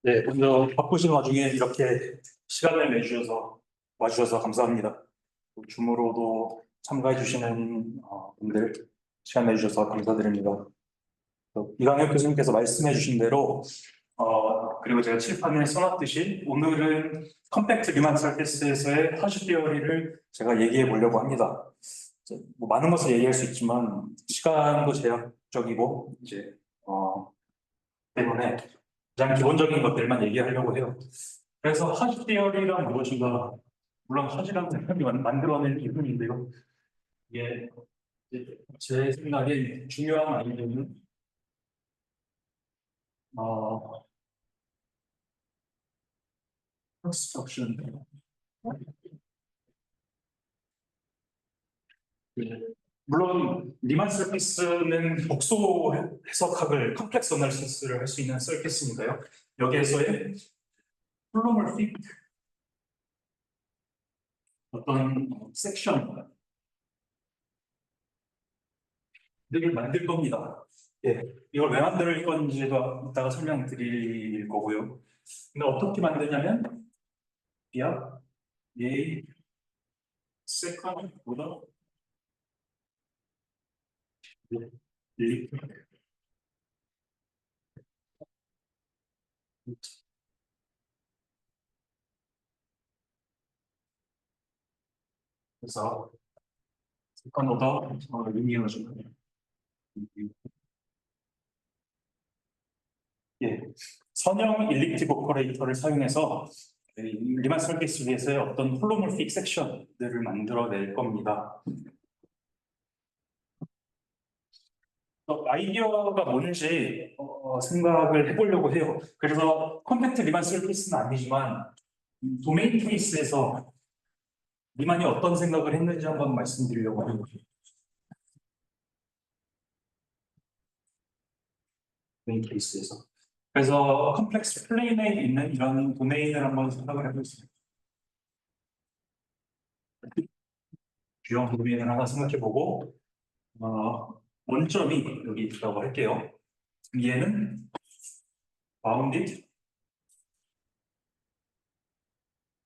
네, 먼저 바쁘신 와중에 이렇게 시간을 내주셔서 와주셔서 감사합니다. 줌으로도 참가해 주시는 분들 시간 내주셔서 감사드립니다. 이강혁 교수님께서 말씀해 주신 대로 그리고 제가 칠판에 써놨듯이 오늘은 컴팩트 리만 서피스에서의 하시 티어리를 제가 얘기해 보려고 합니다. 뭐 많은 것을 얘기할 수 있지만 시간도 제약적이고 이제 때문에 가장 기본적인 것들만 얘기하려고 해요. 그래서 하시 티어리란 무엇인가? 물론 하시라는 사람이 만들어낸 이름인데요. 이게 이제 제 생각에 중요한 아이디어는 컨스트럭션. 물론 리만 서피스는 복소 해석학을 컴플렉스 어널리시스를 할 수 있는 서피스인가요? 여기에서의 홀로몰픽 어떤 섹션들을 만들 겁니다. 예, 이걸 왜 만들 건지도 이따가 설명드릴 거고요. 근데 어떻게 만드냐면 비아 예 세컨보다 리 그래서 세컨 오더 리니어를 좀 예, 선형 일립틱 오퍼레이터를 사용해서 리만 서피스 위에서의 어떤 홀로몰픽 섹션들을 만들어낼 겁니다. 아이디어가 뭔지 생각을 해보려고 해요. 그래서 컴팩트 리만 서피스는 아니지만 도메인 케이스에서 리만이 어떤 생각을 했는지 한번 말씀드리려고 해요. 도메인 케이스에서. 그래서 컴플렉스 플레인에 있는 이런 도메인을 한번 생각을 해보겠습니다. 주요 도메인을 하나 생각해보고 원점이 여기 있다고 할게요. 얘는 bounded,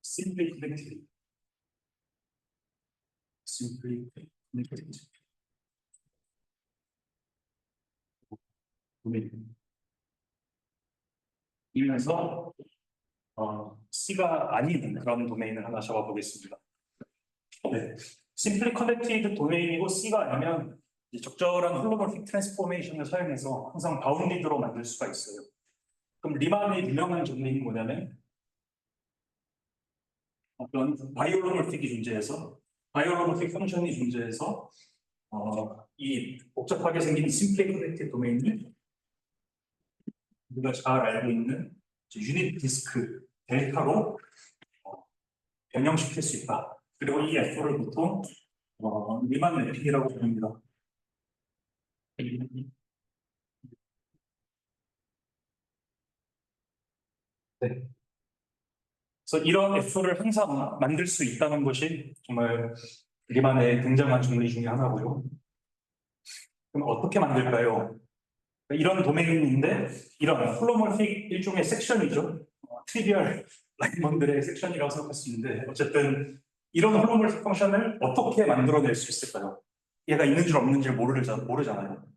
simply connected, simply connected 도메인. 이면서 C가 아닌 그런 도메인을 하나 잡아보겠습니다. 네. Simply connected 도메인이고 C가 아니면 적절한 홀로몰픽 트랜스포메이션을 사용해서 항상 바운디드로 만들 수가 있어요. 그럼 리만의 유명한 정리는 뭐냐면 어떤 바이올로몰픽이 존재해서 바이올로몰픽 펑션이 존재해서 이 복잡하게 생긴 심플리 커넥티드 도메인을 우리가 잘 알고 있는 유닛 디스크 델타로 변형시킬 수 있다. 그리고 이 F를 보통 리만 래핑이라고 부릅니다. 네. 그래서 이런 F를 항상 만들 수 있다는 것이 정말 리만의 굉장한 정리 중에 하나고요. 그럼 어떻게 만들까요? 이런 도메인인데 이런 홀로몰픽 일종의 섹션이죠. 트리비얼 라이먼들의 섹션이라고 생각할 수 있는데 어쨌든 이런 홀로몰픽 펑션을 어떻게 만들어낼 수 있을까요? 얘가 있는지 없는지 모르잖아요.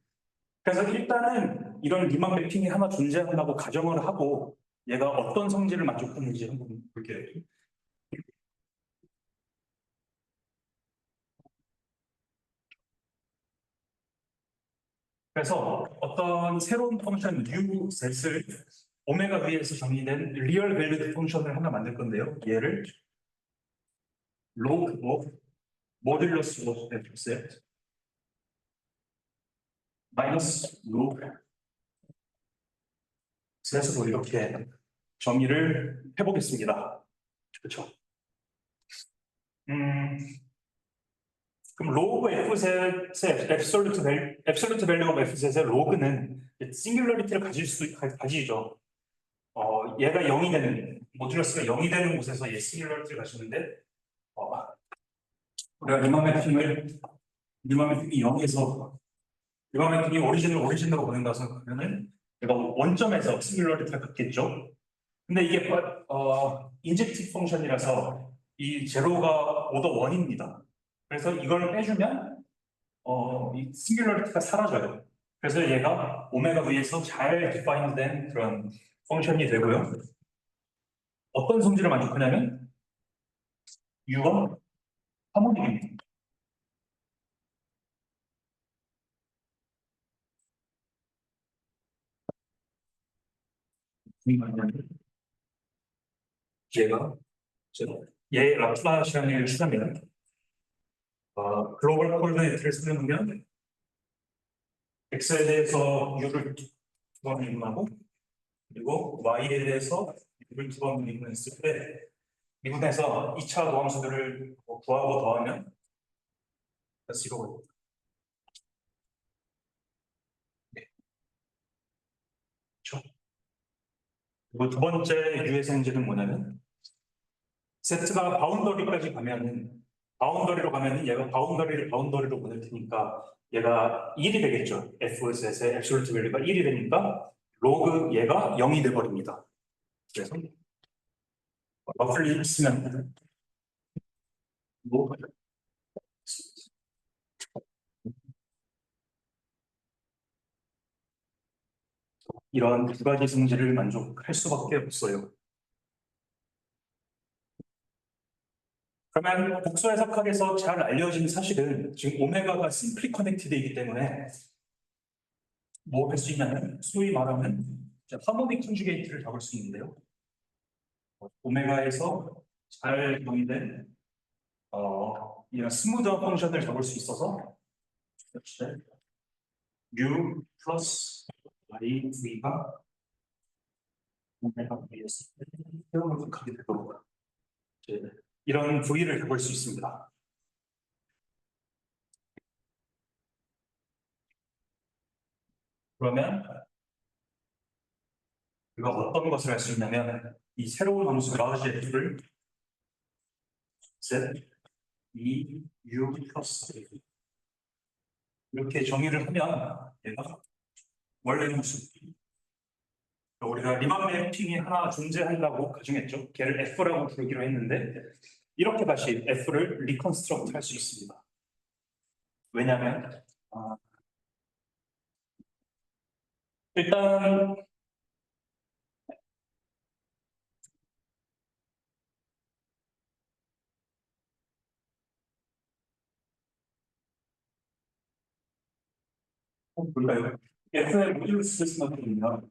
그래서 일단은 이런 리만 매핑이 하나 존재한다고 가정을 하고 얘가 어떤 성질을 만족하는지 한번 볼게요. 그래서 어떤 새로운 펑션 U 셋을 오메가 V에서 정의된 리얼 밸리드 펑션을 하나 만들 건데요. 얘를 log of 모듈러스 of Fset 마이너스 log 셋으로 이렇게 정의를 해보겠습니다. 그렇죠? 그럼 로그 F셋의 앱솔루트 밸류 오브 F셋의 로그는 싱귤러리티를 가지죠. 얘가 0이 되는 모듈러스가 0이 되는 곳에서 얘 싱귤러리티를 가지는데 우리가 리만 매핑이 0에서 리만 매핑이 오리진으로 보낸다고 생각하면은 얘가 원점에서 싱귤러리티를 갖겠죠. 근데 이게 인젝티브 펑션이라서 이 제로가 오더 1입니다. 그래서 이걸 빼주면 이 싱귤러리티가 사라져요. 그래서 얘가 오메가 v에서 잘 디파인된 그런 펑션이 되고요. 어떤 성질을 만족하냐면 U가 하모닉입니다. 얘가 얘 라플라시안을 쓰면 글로벌 코디네이트를 쓰면 x에 대해서 u를 두 번 미분하고 그리고 y에 대해서 u를 두 번 미분했을 때 미분해서 2차 도함수들을 구하고 더하면 다시 이거거든요. 네, 그렇죠. 그리고 두 번째 유의 성질은 뭐냐면 세트가 바운더리까지 가면은 바운더리로 가면은 얘가 바운더리로 보낼 테니까 얘가 1이 되겠죠. F셋의 앱솔루트 밸류가 1이 되니까 로그 얘가 0이 돼 버립니다. 그래서 러플리 쓰면 뭐 이런 두 가지 성질을 만족할 수밖에 없어요. 그러면 복수 해석학에서 잘 알려진 사실은 지금 오메가가 심플리 커넥티드이기 때문에 뭐 할 수 있냐면 소위 말하면 하모닉 컨주게이트를 잡을 수 있는데요. 오메가에서 잘 정의된 이런 스무드한 펑션을 잡을 수 있어서 U 플러스 I V가 오메가 V에서 가게 되도록 이런 V를 잡을 수 있습니다. 그러면 우리가 어떤 것을 할 수 있냐면 이 새로운 함수 라지 F를 Z, E, U 플러스 이렇게 정의를 하면 얘가 원래 함수 우리가 리만 매핑이 하나 존재한다고 가정했죠. 걔를 F라고 부르기로 했는데 이렇게 다시 F를 리컨스트럭트 할 수 있습니다. 왜냐하면 일단 뭘까요? F의 모듈스 쓰면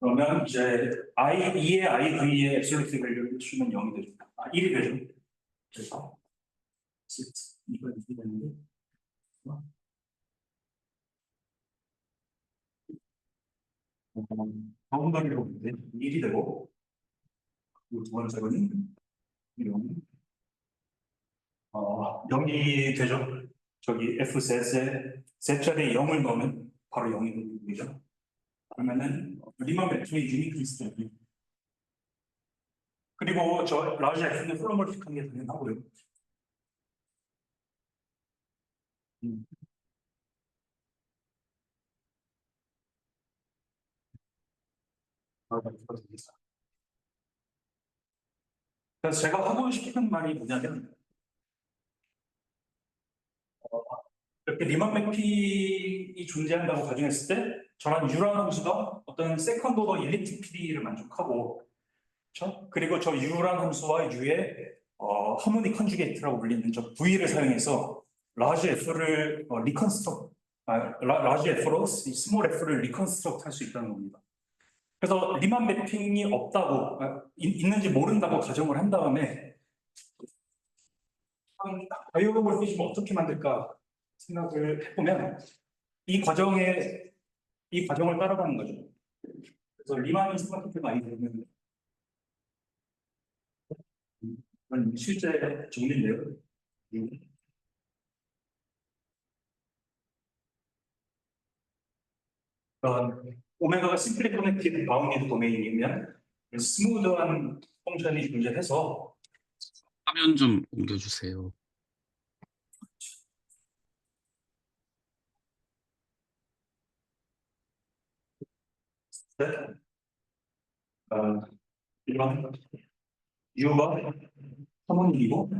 그러면 이제 E의 IV의 앱솔루트 밸류를 주면 0이 되죠. 1이 되죠. 그래서 이거 이렇게 되는데 바운더리로 보는데 1이 되고 그리고 두 번째로는 0, 0이 되죠. 저기 F셋에 셋자리에 0을 넣으면 바로 0이 되는 거죠. 그러면은 리만 매트의 유니크 리스트 그리고 저 라지 F는 홀로몰픽한 게 당연하고요. 음. 그래서 제가 하고 싶은 말이 뭐냐면 이렇게 리만 매핑이 존재한다고 가정했을 때 저런 유라는 함수가 어떤 세컨드 오더 일리ፕ틱 PD를 만족하고 그렇죠? 그리고 저 U란 함수와 U의 하모닉 컨주게이트라고 불리는 저 V를 사용해서 라지 F를 라지 F로 스몰 F를 리컨스트럭트 할 수 있다는 겁니다. 그래서 리만 매핑이 없다고 있는지 모른다고 가정을 한 다음에 바이오모르피즘을 어떻게 만들까 생각을 해보면 이 과정에 이 과정을 따라가는 거죠. 그래서 리만이 생각해 많이 되는 실제 정리인데요. 오메가가 심플리 커넥티드 바운디드 도메인이면 스무드한 펑션이 존재해서 화면 좀 옮겨주세요. 네? 어, 이런 U가 사모님이고,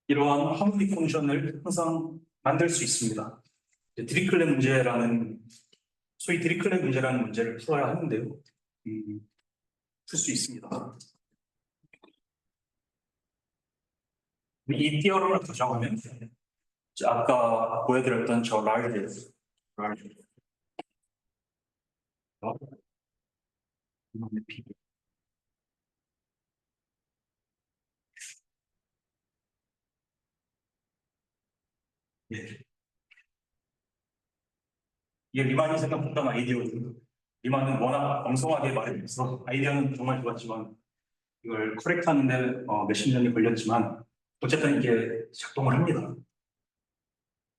이러한 하모닉 펑션을 항상 만들 수 있습니다. 이제 디리클렛 문제라는, 소위 디리클렛 문제라는 문제를 풀어야 하는데요. 풀 수 있습니다. 이 띠어럼을 가정하면 이제 아까 보여드렸던 저 랄드, 예. 이게 리만이 생각했던 아이디어거든요. 리만은 워낙 엉성하게 말해서 아이디어는 정말 좋았지만 이걸 커렉트하는데 몇십 년이 걸렸지만 어쨌든 이게 작동을 합니다.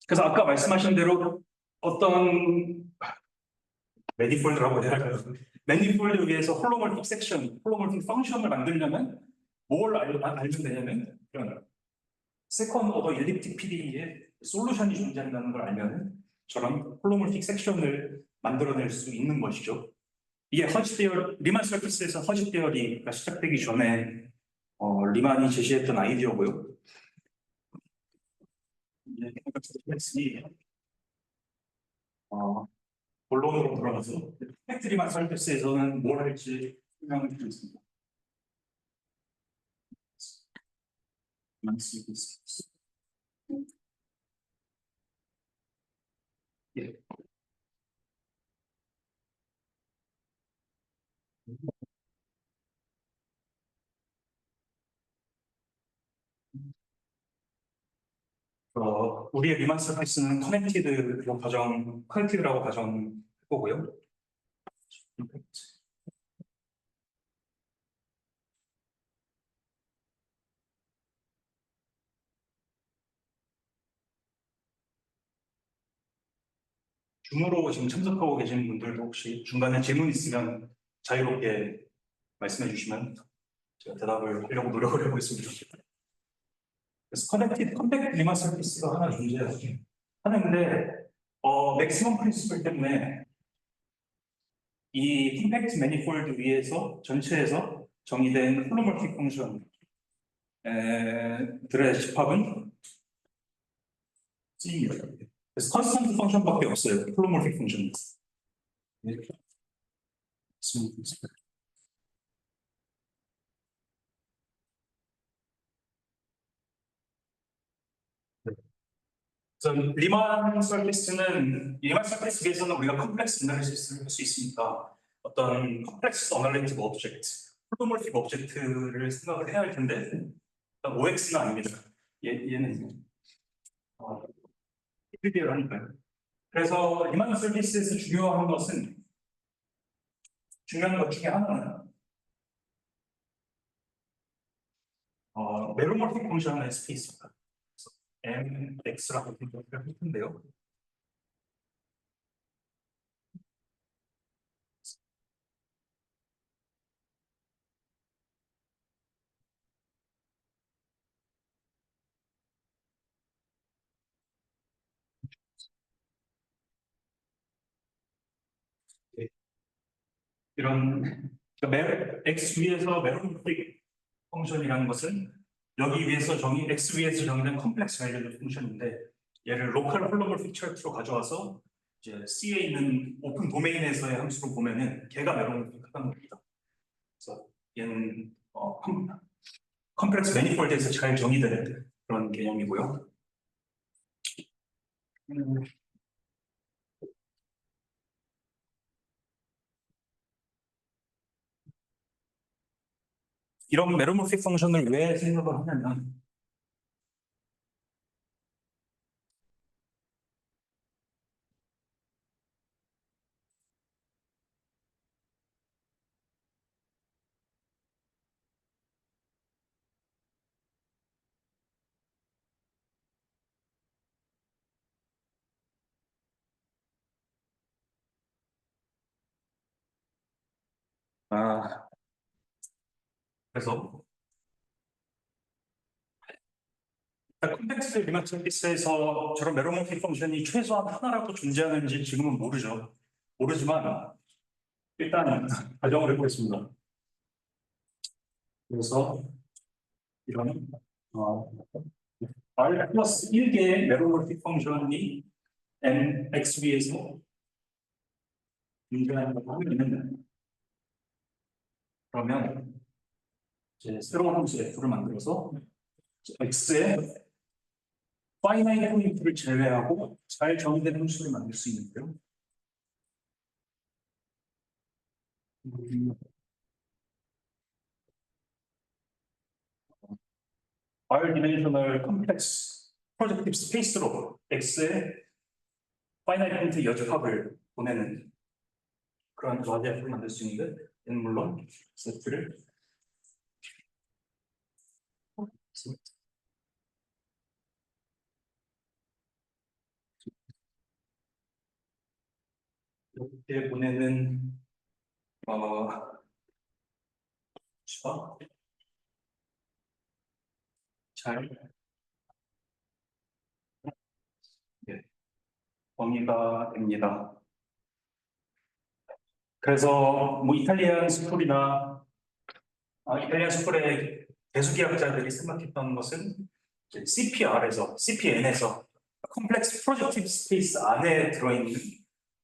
그래서 아까 말씀하신 대로 어떤 매니폴드라고 해야 할까요? 매니폴드 위에서 홀로몰픽 섹션, 홀로몰픽 펑션을 만들려면 뭘 알면 되냐면 이런 세컨드 오더 일립틱 PDE에 솔루션이 존재한다는 걸 알면 저런 홀로몰픽 섹션을 만들어낼 수 있는 것이죠. 이게 허지 대열, 리만 서피스에서 허지 대열이가 시작되기 전에 리만이 제시했던 아이디어고요. 이제 이 본론으로 들어가서 팩트 리만 서피스에서는 뭘 할지 설명을 드리겠습니다. 예. 우리의 리만 서피스는 커넥티드라고 가정할 거고요. 줌으로 지금 참석하고 계신 분들도 혹시 중간에 질문 있으면 자유롭게 말씀해 주시면 제가 대답을 하려고 노력을 해보겠습니다. 그래서 컴팩트 리마 서비스가 하나 존재하는데 맥시멈 프린시플 때문에 이 컴팩트 매니폴드 위에서 전체에서 정의된 홀로몰픽 펑션 들의 집합은 C입니다. 그래서 컨스턴트 펑션밖에 없어요. 홀로몰픽 펑션. 이렇게 그래서 리만 서비스 위해서는 우리가 컴플렉스 애널리시스를 할 수 있으니까 어떤 컴플렉스 어널리티브 오브젝트, 홀로몰픽 오브젝트를 생각을 해야 할 텐데 OX는 아닙니다. 얘는 히브리어를 하니까요. 그래서 리만 서비스에서 중요한 것 중에 하나는 메로몰픽 펑션의 스페이스입니다. MX라고 생각을 할 텐데요. 네. 이런 그러니까 X 위에서 메로몰픽 펑션이라는 것은 여기 위에서 X 위에서 정의된 컴플렉스 밸류 펑션인데 얘를 로컬 홀로몰픽 철트로 가져와서 이제 C에 있는 오픈 도메인에서의 함수로 보면은 걔가 메로몰픽하다는 겁니다. 그래서 얘는 컴플렉스 매니폴드에서 잘 정의되는 그런 개념이고요. 음, 이런 메로몰픽 펑션을 왜 생각을 하냐면 아, 그래서 콘텍스트 리마 서비스에서 저런 메로모피 펑션이 최소한 하나라도 존재하는지 지금은 모르죠. 모르지만 일단 가정을 해보겠습니다. 그래서 이런 R 플러스 1개의 메로모피 펑션이 MXV에서 존재한다고 하면 그러면 이제 새로운 함수 F를 만들어서 X의 파이나이트 포인트를 제외하고 잘 정의된 함수를 만들 수 있는데요. R 디멘셔널 컴플렉스 프로젝티브 스페이스로 X의 파이나이트 포인트 여집합을 보내는 그런 라지아프를 만들 수 있는데 얘는 물론 세트를 이렇게 보내는 수가 잘 예, 정의가 됩니다. 그래서 뭐 이탈리안 스쿨이나 이탈리안 스쿨의 대수기학자들이 생각했던 것은 CPR에서, CPN에서 컴플렉스 프로젝티브 스페이스 안에 들어있는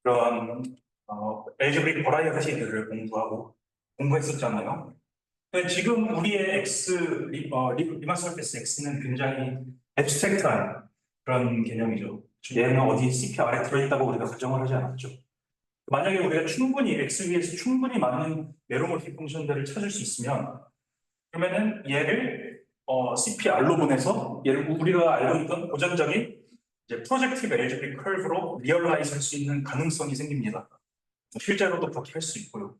그런 엘제브릭 버라이어티들을 공부했었잖아요. 근데 지금 우리의 리마 서페이스 X는 굉장히 앱스트랙트한 그런 개념이죠. 얘는 어디 CPR에 들어있다고 우리가 가정을 하지 않았죠. 만약에 우리가 충분히 X 위에서 충분히 많은 메로모티 펑션들을 찾을 수 있으면 그러면은 얘를 CPR로 보내서 얘를 우리가 알고 있던 고전적인 이제 프로젝티브 엘제브릭 커브로 리얼라이즈 할 수 있는 가능성이 생깁니다. 실제로도 그렇게 할 수 있고요.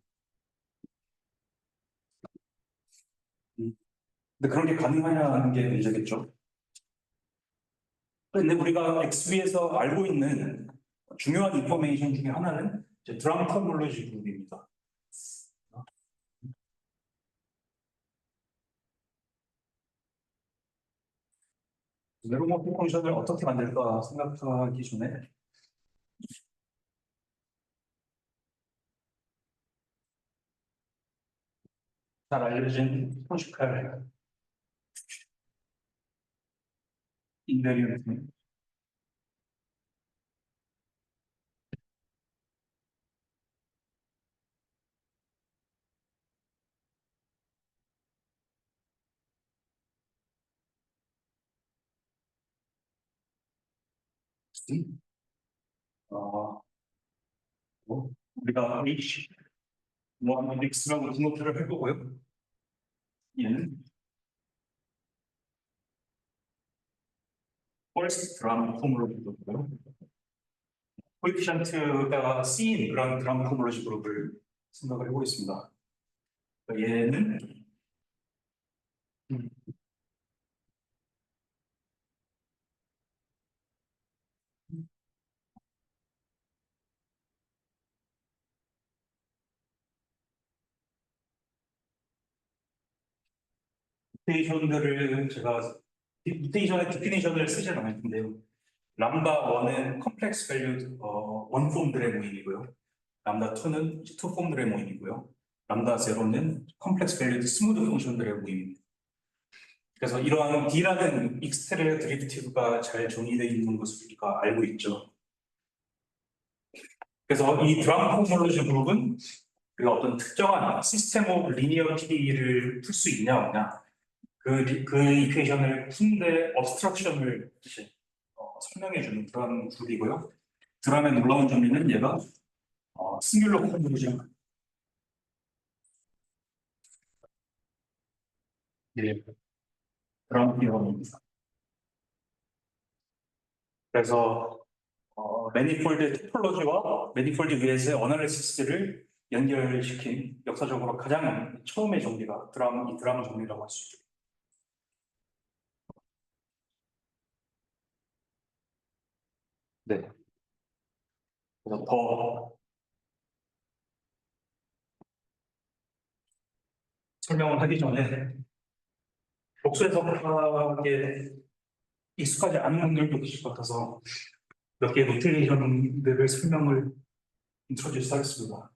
근데 그런 게 가능하냐는 게 문제겠죠. 근데 우리가 XV에서 알고 있는 중요한 인포메이션 중에 하나는 드럼 터몰로지 그룹입니다. 메로모피 펑션을 어떻게 만들까 생각하기 전에 잘 알려진 포시칼 인베리언트 우리가 H 뭐 릭스라고 등록표를 할 거고요. 얘는 퍼스트 드럼 폼으로 부르고요. 코에피션트가 C인 그런 드럼 폼으로지 그룹을 생각을 해보겠습니다. 얘는 뮤테이션들을 제가 뮤테이션의 디피니션을 쓰진 않을 텐데요. 람다 1은 컴플렉스 밸류 원 폼들의 모임이고요. 람다 2는 투 폼들의 모임이고요. 람다 0는 컴플렉스 밸류드 스무드 펑션들의 모임입니다. 그래서 이러한 D라는 익스테리어 드리프티브가 잘 정의되어 있는 것을 우리가 알고 있죠. 그래서 이 드럼 포멀로지 그룹은 우리가 어떤 특정한 시스템 오브 리니어 PD를 풀 수 있냐 없냐 그 이퀘이션을 푼데 업스트럭션을 설명해주는 그런 그룹이고요. 드럼에 놀라운 점은 얘가 싱귤러 콤비네이션 드럼 피어입니다. 그래서 매니폴드 토폴로지와 매니폴드 위에서의 어널리시스를 연결시킨 역사적으로 가장 처음의 정리가 이 드럼 정리라고 할 수 있죠. 네. 그래서 더 설명을 하기 전에 복수 해석하기에 익숙하지 않은 분들도 계실 것 같아서 몇 개의 노테이션들을 설명을 인트로듀스 하겠습니다.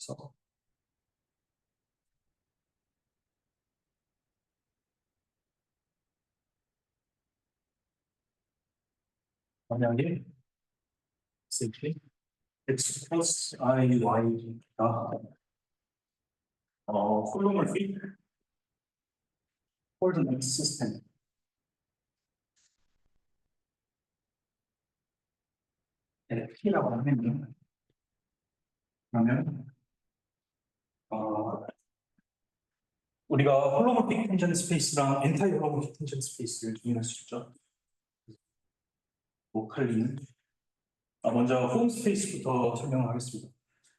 그래서 만약에 x 플러스 i y가 홀로몰픽 코ordine이트 시스템 P라고 하면 그러면 우리가 홀로몰픽 텐전 스페이스랑 엔타이 홀로몰픽 텐전 스페이스를 정의할 수 있죠. 로컬리는 먼저 폼 스페이스부터 설명을 하겠습니다.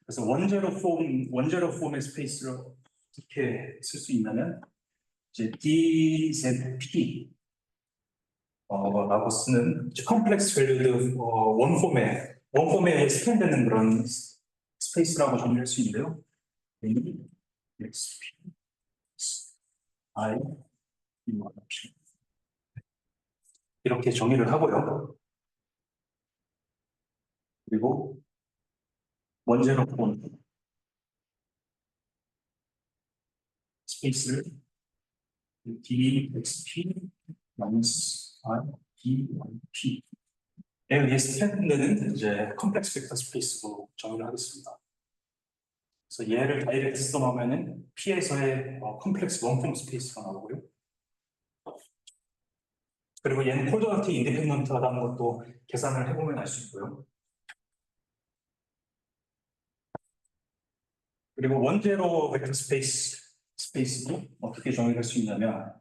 그래서 원제로 폼의 스페이스를 어떻게 쓸 수 있냐면 이제 DZP 라고 쓰는 컴플렉스 밸류드 원폼에 스캔되는 그런 스페이스라고 정의할 수 있는데요. XP, I, P 이렇게 정의를 하고요. 그리고 원제로 폼 스페이스를 DXP 마이너스 I, DP 에 의해 스캔되는 이제 컴플렉스 벡터 스페이스로 정의를 하겠습니다. 그래서 얘를 다이렉트 써놓으면은 P에서의 컴플렉스 원폼 스페이스가 나오고요. 그리고 얘는 콜저너티 인디펜던트하다는 것도 계산을 해보면 알 수 있고요. 그리고 원제로 벡터 스페이스도 어떻게 정의할 수 있냐면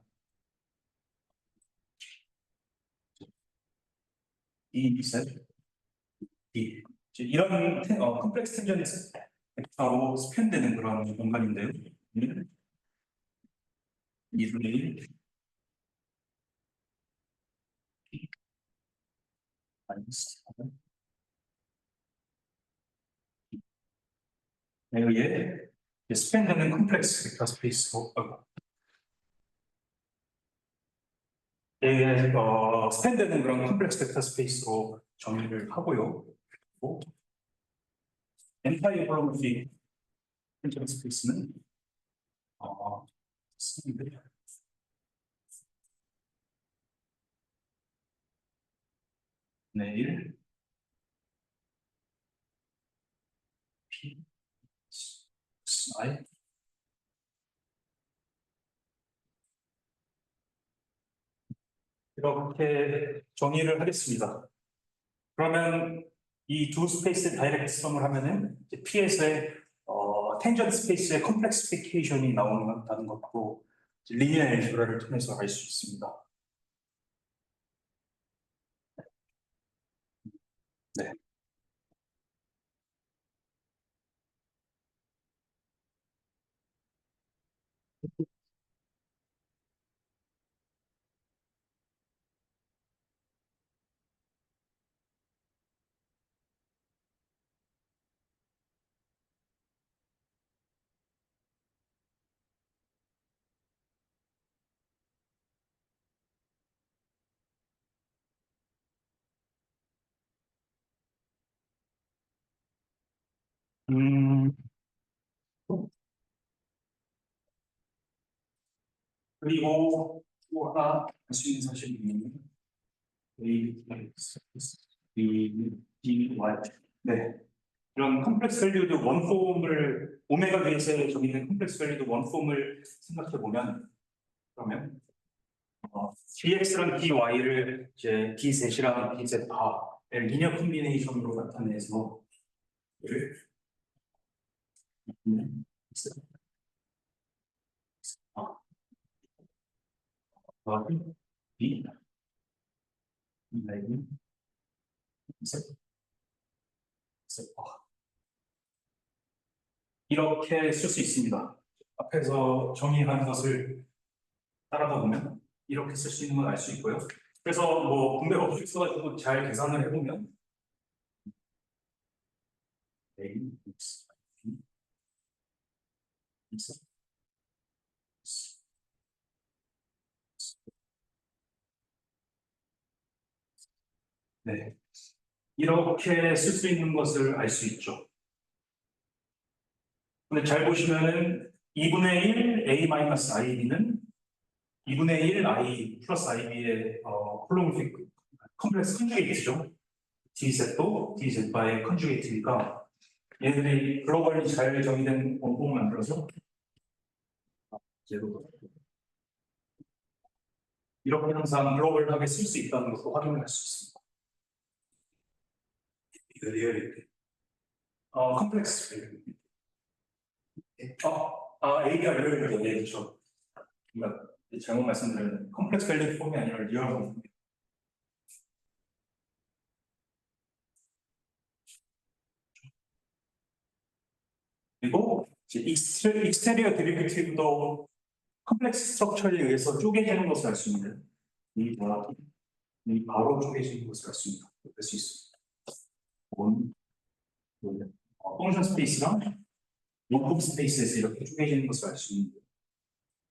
셋, D 이런 컴플렉스 텐전트 벡터로 스캔되는 그런 공간인데요. 이분의 마이너스 에 의해 스팬되는 컴플렉스 벡터 스페이스로 에 의해 스팬되는 그런 컴플렉스 벡터 스페이스로 정의를 하고요. 그리고 엔타이어 홀로그래픽 텐전 스페이스는 내일 P I 이렇게 정의를 하겠습니다. 그러면 이 두 스페이스의 다이렉트 썸을 하면은 P에서의 텐전 스페이스의 컴플렉시피케이션이 나온다는 것도 리니어 알제브라를 통해서 알 수 있습니다. 네. 음, 그리고 또 하나 할 수 있는 사실이 있는 ADY. 네. 이런 컴플렉스 밸류드 원폼을 오메가 베이스에 적용된 컴플렉스 밸류드 원폼을 생각해 보면 그러면 dx랑 dy를 이제 dzet이랑 dz의 리니어 콤비네이션으로 나타내서 를 더하기 b z 이렇게 쓸 수 있습니다. 앞에서 정의한 것을 따라가 보면 이렇게 쓸 수 있는 걸 알 수 있고요. 그래서 뭐 분배 법칙 써가지고 잘 계산을 해보면 A, X, B, X, 네, 이렇게 쓸 수 있는 것을 알 수 있죠. 근데 잘 보시면은 2분의 1 A-IB는 2분의 1 I 플러스 IB의 홀로그래픽 컴플렉스 컨주게이트죠. D셋도 D셋바의 컨주게이트니까 얘네들이 글로벌리 잘 정의된 원본을 만들어서 제로 이렇게 항상 글로벌하게 쓸 수 있다는 것도 확인을 할 수 있습니다. 리얼리티. 컴플렉스. AB가 리얼리티 그렇죠. 그러니까 잘못 말씀드렸는데 컴플렉스 밸류 폼이 아니라 리얼 폼. 그리고 익스테리어 데리베이티브도 컴플렉스 스트럭처에 의해서 쪼개지는 것을 알 수 있는데 이 더하기 이 바로 쪼개지는 것을 알 수 있습니다. 원, 펑션 스페이스랑 원폭 스페이스에서 이렇게 쪼개지는 것을 알 수 있는데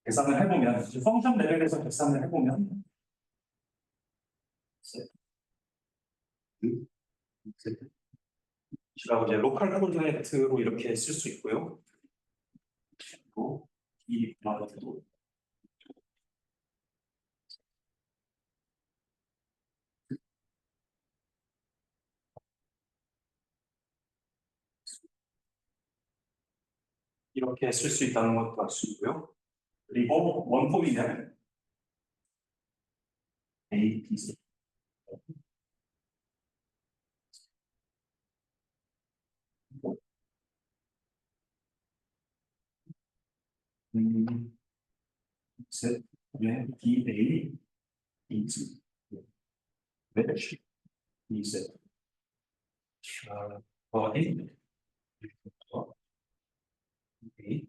계산을 해보면 펑션 레벨에서 계산을 해보면 라고 이제 로컬 코디네이트로 이렇게 쓸 수 있고요. 그리고 이 마드도 이렇게 쓸 수 있다는 것도 알 수 있고요. 그리고 원폼이면 A, B, C. 셋, 네, D, A, B, C. 매치, B, 셋. A, A.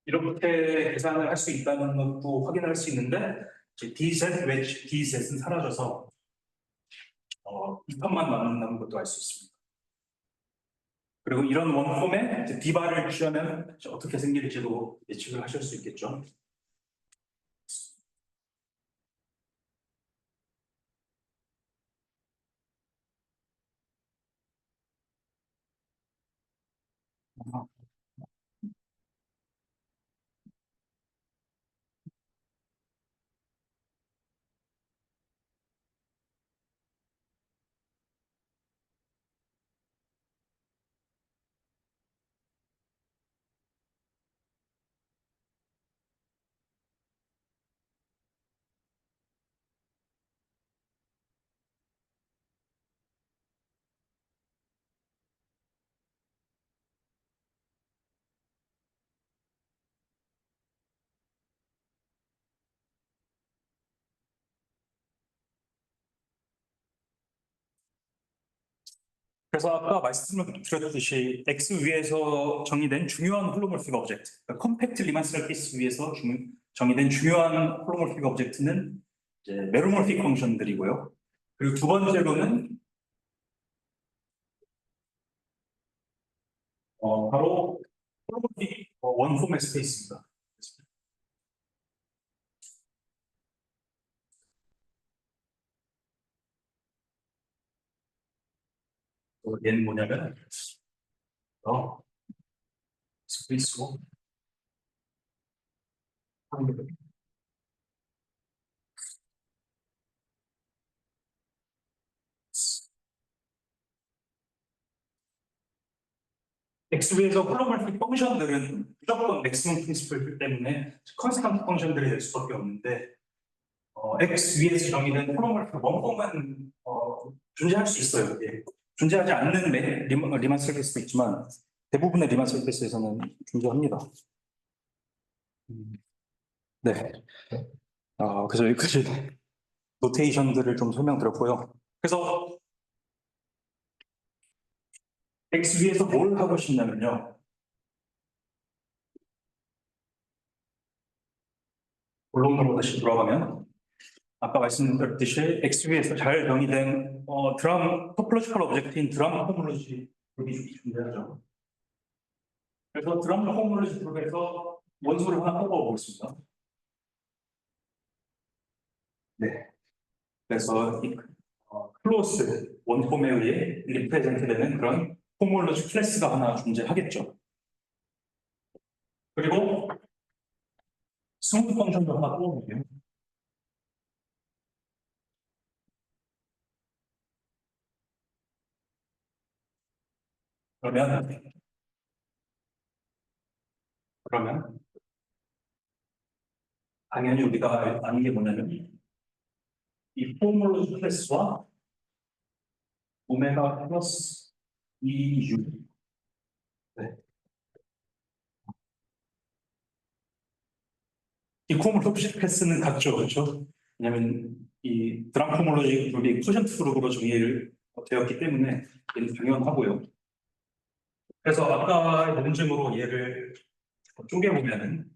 이렇게 계산을 할 수 있다는 것도 확인할 수 있는데 D셋, 웨지, D셋은 사라져서 이 값만 남는다는 것도 알 수 있습니다. 그리고 이런 원폼에 D바를 취하면 어떻게 생길지도 예측을 하실 수 있겠죠. 그래서 아까 말씀드렸듯이 X 위에서 정의된 중요한 홀로몰픽 오브젝트, 그러니까 컴팩트 리만 서피스 위에서 정의된 중요한 홀로몰픽 오브젝트는 이제 메로몰픽 펑션들이고요. 그리고 두 번째로는 바로 홀로몰픽 원폼의 스페이스입니다. 얘는 뭐냐면 스페이스고 X위에서 홀로몰픽 펑션들은 무조건 맥시멈 프린시플 때문에 컨스턴트 펑션들이 될 수밖에 없는데 X 위에서 정의된 홀로몰픽 원폼은 존재할 수 있어요. 예. 존재하지 않는 리만 서페이스도 있지만 대부분의 리만 서페이스에서는 존재합니다. 네. 그래서 여기까지 노테이션들을 좀 설명드렸고요. 그래서 XV에서 뭘 하고 싶냐면요. 본론으로 다시 돌아가면 아까 말씀드렸듯이 XV에서 잘 정의된 토폴로지컬 오브젝트인 드럼 호몰로지 그룹이 존재하죠. 그래서 드럼 호몰로지 그룹에서 원소를 하나 뽑아보겠습니다. 네. 그래서 이 클로스 원폼에 의해 리프레젠트되는 그런 호몰로지 클래스가 하나 존재하겠죠. 그리고 스무드 펑션도 하나 뽑아볼게요. 그러면 당연히 우리가 아는 게 뭐냐면 이 호몰로지 클래스와 오메가 플러스 EU. 네. 이 호몰로지 클래스는 같죠, 그렇죠? 왜냐하면 이 드람 호몰로지 그룹이 쿼션트 그룹으로 정의를 되었기 때문에 얘는 당연하고요. 그래서 아까 논증으로 얘를 쪼개보면은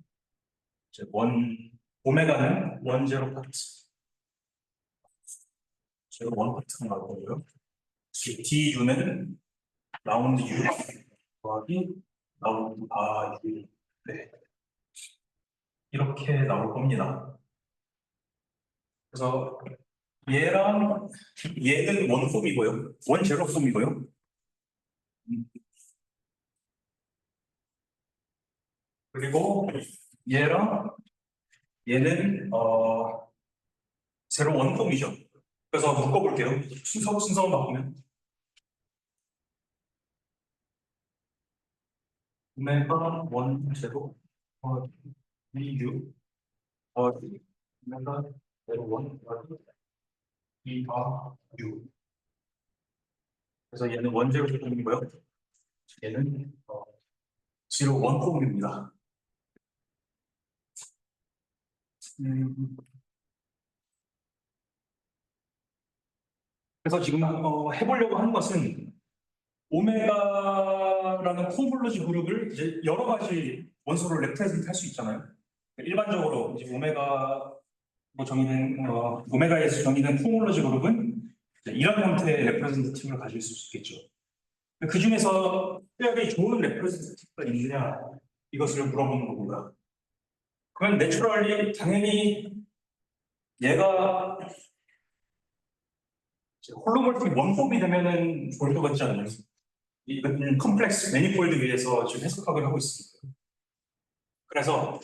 이제 오메가는 원 제로 파트, 제로 원 파트가 나올 거고요. DU는 라운드 U 더하기 라운드 U. 네. 이렇게 나올 겁니다. 그래서 얘는 원폼이고요. 원 제로폼이고요. 그리고 얘는 제로 원폼이죠. 그래서 묶어볼게요. 순서만 바꾸면 오메가 원 제로 VU 오메가 제로 원 VRU. 그래서 얘는 원제로 제품이고요. 얘는 제로 원폼입니다. 그래서 지금 해보려고 하는 것은 오메가라는 콤볼로지 그룹을 이제 여러 가지 원소를 레프레젠트 할 수 있잖아요. 일반적으로 이제 오메가에서 정의된 콤볼로지 그룹은 이런 형태의 레프레젠테티브를 가질 수 있겠죠. 그 중에서 특별히 좋은 레프레젠테티브가 있느냐 이것을 물어보는 거고요. 그러면 내추럴리 당연히 얘가 홀로몰틱 원폼이 되면은 좋을 것 같지 않나요? 이건 컴플렉스 매니폴드 위해서 지금 해석학을 하고 있습니다. 그래서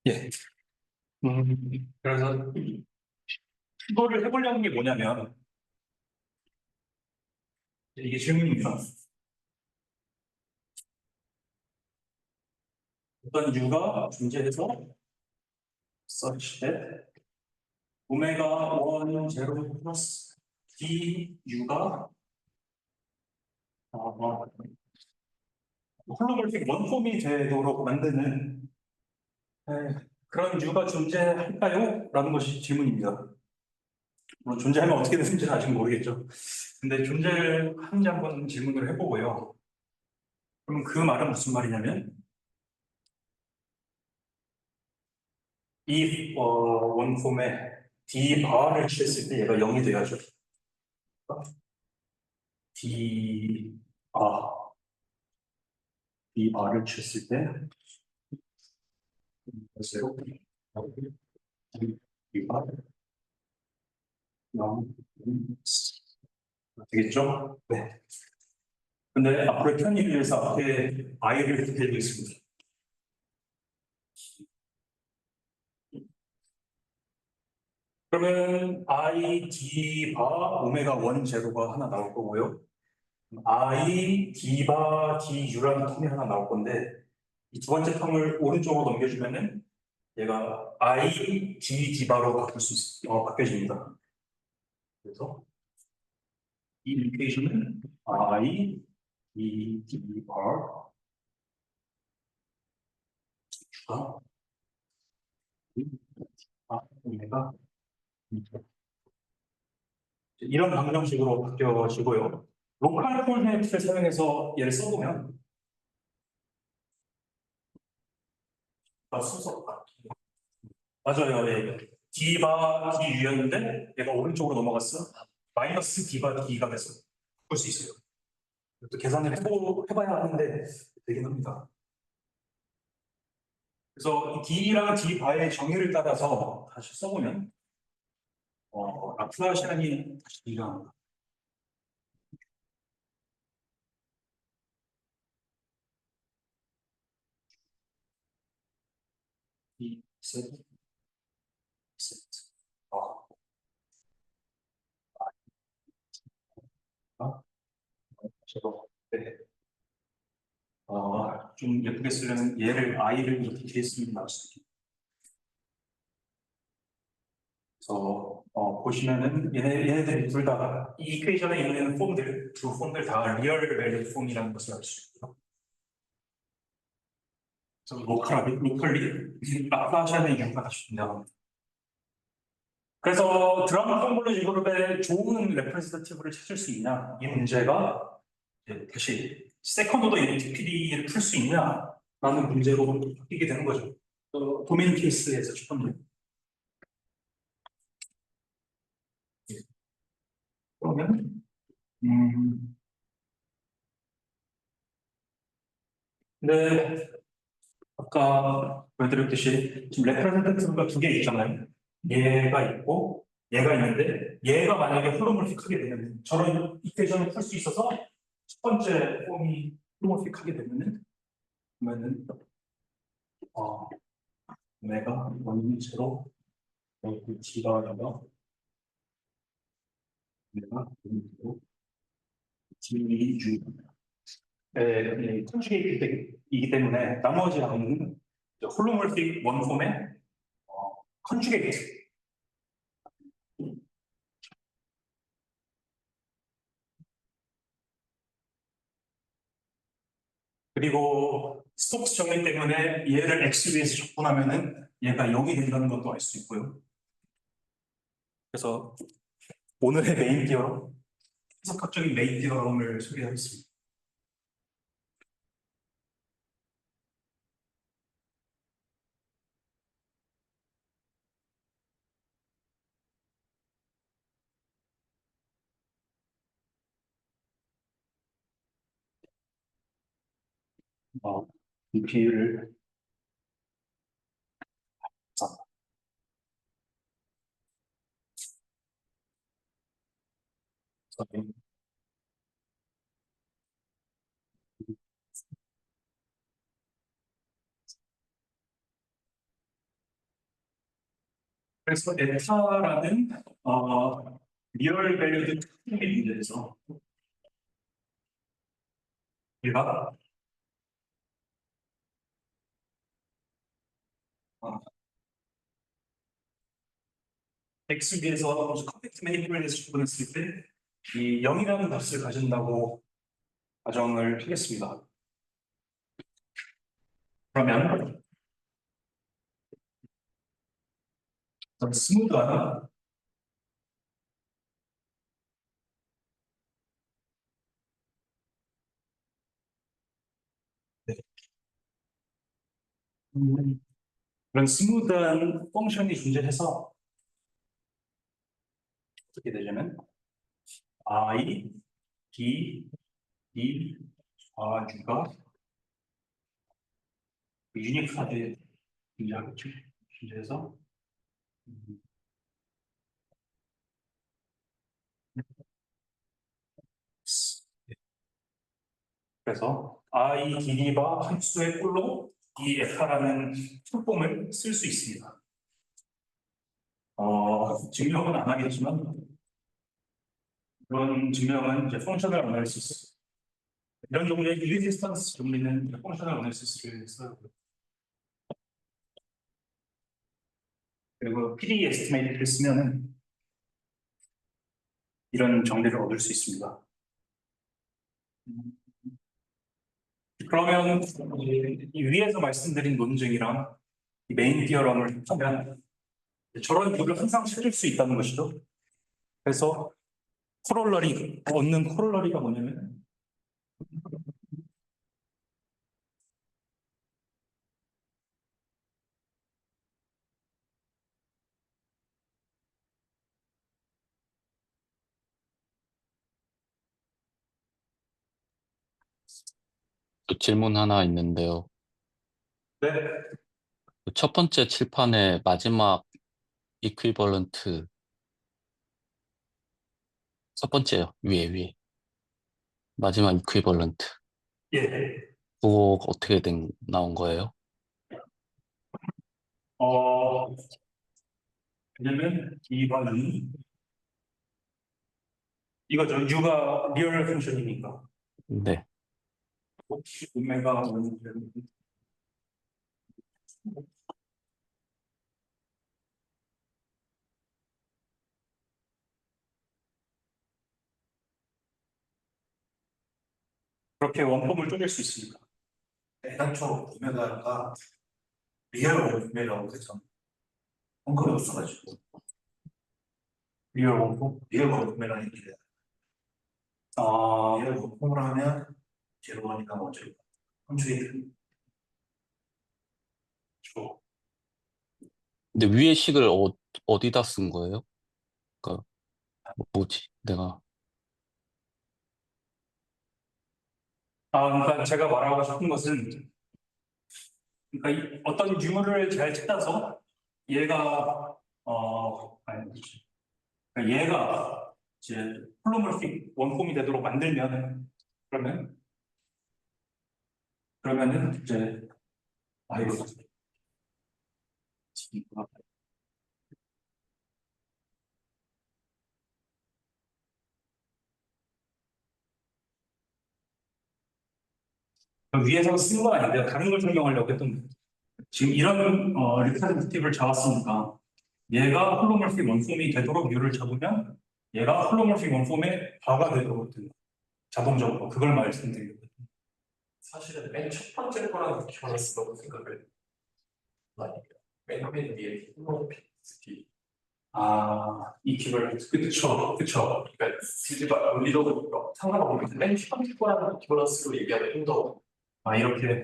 예. 그래서 이거를 해보려는 게 뭐냐면 이게 질문입니다. 어떤 U가 존재해서 such that 오메가 1 제로 플러스 DU가 홀로몰틱 원폼이 되도록 만드는 그런 U가 존재할까요? 라는 것이 질문입니다. 물론 존재하면 어떻게 되는지는 아직 모르겠죠. 근데 존재하는지 한번 질문을 해보고요. 그럼 그 말은 무슨 말이냐면 이 원폼에 D 바를 취했을 때 얘가 0이 돼야죠. D 바를 취했을 때 글쎄요. D가 0 되겠죠? 네. 근데 앞으로의 편의를 위해서 앞에 i를 대입했습니다. 그러면 i d 바 오메가 1 제로가 하나 나올 거고요. i d 바 d u라는 텀이 하나 나올 건데 이 두 번째 텀을 오른쪽으로 넘겨주면은 얘가 i d d 바로 바뀌어집니다. 그래서 이 이퀘이션은 i d d 바 주가 오메가 이런 방정식으로 바뀌어지고요. 로컬 폴네트를 사용해서 얘를 써보면 순서 맞아요. 예. D바 D유였는데 얘가 오른쪽으로 넘어갔어. 마이너스 D바 D가 돼서 볼 수 있어요. 또 계산을 해봐야 하는데 되긴 합니다. 그래서 이 D랑 D바의 정의를 따라서 다시 써보면 라플라시안이 다시 일어납니다. 이 세트 세트 저도 네. 좀 예쁘게 쓰려면 얘를 i를 이렇게 뒤에 쓰는 게 나을 수도 있겠네요. 그래서 보시면은 얘네들이 둘 다 이 이퀘이션에 있는 폼들 두 폼들 다 리얼 밸류 폼이라는 것을 알 수 있고요. 그래서 로컬리 라플라시안의 이유가 다시 등장합니다. 그래서 드럼 컨볼루션 그룹의 좋은 레프레젠테티브를 찾을 수 있냐 이 문제가 다시 세컨드 오더 이den티티를 풀 수 있냐라는 문제로 바뀌게 되는 거죠. 도메인 케이스에서 첫 번째. 그러면 근데 아까 보여드렸듯이 지금 레프레젠테티브가 두 개 있잖아요. 얘가 있고 얘가 있는데 얘가 만약에 홀로몰픽하게 되면 저런 이퀘이션을 풀 수 있어서 첫 번째 폼이 홀로몰픽하게 되면은 그러면은 오메가 원제로 T가 오메가 원제로 TU 컨주게이트이기 때문에 나머지 항은 홀로몰픽 원폼의 컨주게이트. 그리고 스톡스 정리 때문에 얘를 x위에서 적분하면은 얘가 0이 된다는 것도 알 수 있고요. 그래서 오늘의 메인 디어럼, 해석학적인 메인 디어럼을 소개하겠습니다. BP를 그래서 에타라는 리얼 밸류드 특징의 문제에서 우리가 x비에서 컴팩트 매니플에 대해서 구분했을 때 이 0이라는 값을 가진다고 가정을 하겠습니다. 그러면 스무드한 네. 그런 스무드한 펑션이 존재해서 어떻게 되냐면 i, d, e, u가 유니크하게 존재하겠죠. 존재해서 그래서 I, DD바 함수의 꼴로 이 F라는 풀폼을 쓸 수 있습니다. 증명은 안 하겠지만 그런 증명은 이제 펑셔널 어널리시스 이런 종류의 일리지스턴스 종류는 이제 펑셔널 어널리시스를 써요. 그리고 PD 에스티메이트를 쓰면은 이런 정리를 얻을 수 있습니다. 그러면 이 위에서 말씀드린 논증이랑 이 메인 디어럼을 하면 저런 뷰를 항상 찾을 수 있다는 것이죠. 그래서 얻는 코롤러리가 뭐냐면 또 질문 하나 있는데요. 네, 첫 번째 칠판의 마지막 이퀴벌런트, 첫 번째요. 위에. 마지막 이퀴벌런트. 예, 그거 어떻게 나온 거예요? 어, 왜냐면 이거는 이거죠. U가 리얼 펑션이니까 네. 오메가 그렇게 원폼을 쪼갤 수 있습니다. 애당초 구매가가 리얼 구매라고 해서 현금이 없어가지고 리얼 원폼. 리얼 구매라는 게 아, 리얼 원품을 하면 제로원이가 먼저 컨트레이트 저 근데 위에 식을 어디다 쓴 거예요? 그러니까 뭐지? 내가 그러니까 제가 말하고 싶은 것은 그러니까 어떤 유물을 잘 찾아서 얘가 아니 그러니까 얘가 이제 홀로몰픽 원폼이 되도록 만들면 그러면은 이제 이거 위에서 쓴 건 아닌데요. 다른 걸 설명하려고 했던 거예요. 지금 이런 리프레젠티티브를 잡았으니까 얘가 홀로몰픽 원폼이 되도록 U를 잡으면 얘가 홀로몰픽 원폼의 바가 되도록 된다. 자동적으로 그걸 말씀드리는 거예요. 사실은 맨 첫 번째 거랑 결혼했다고 생각을 많이 해요. 맨 위에 히모피스티. 이퀴벌런트 그쵸. 그러니까 디지바 논리적으로 상관없는데 맨첫 번째 거랑 결혼스로 얘기하면 힘더 이렇게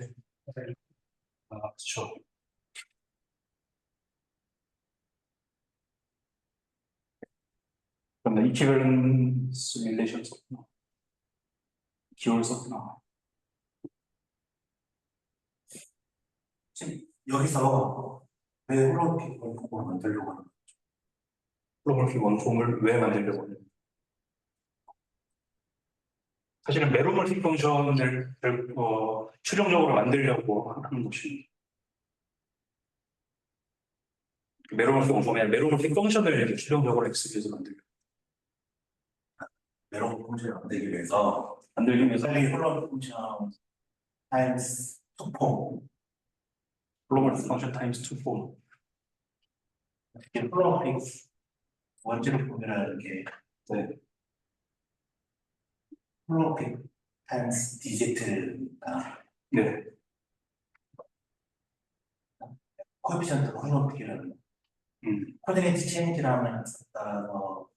그쵸. 그럼 나 이퀴벌런스 릴레이션 썼구나. 기호를 썼구나. 지금 여기서 왜 홀로픽 원품을 만들려고 하는 홀로몰픽 원폼을 왜 만들려고 하는 사실은 메로몰픽 펑션을 최종적으로 만들려고 하는 것입니다. 메로몰픽 원폼이 아니라 메로몰픽 펑션을 최종적으로 엑스기에서 만들려고 메론 펑션을 만들기 위해서 만들기 위해서 빨리 홀로픽 펑션 타임스 투폼 홀로몰픽 펑션 타임스 2 폼. 이렇게 홀로픽 원제로 폼이라는 게 네. 홀로픽 타임스 디지트가 네. 코에피션트 홀로픽이라는 코디네이트 체인지라는 따라서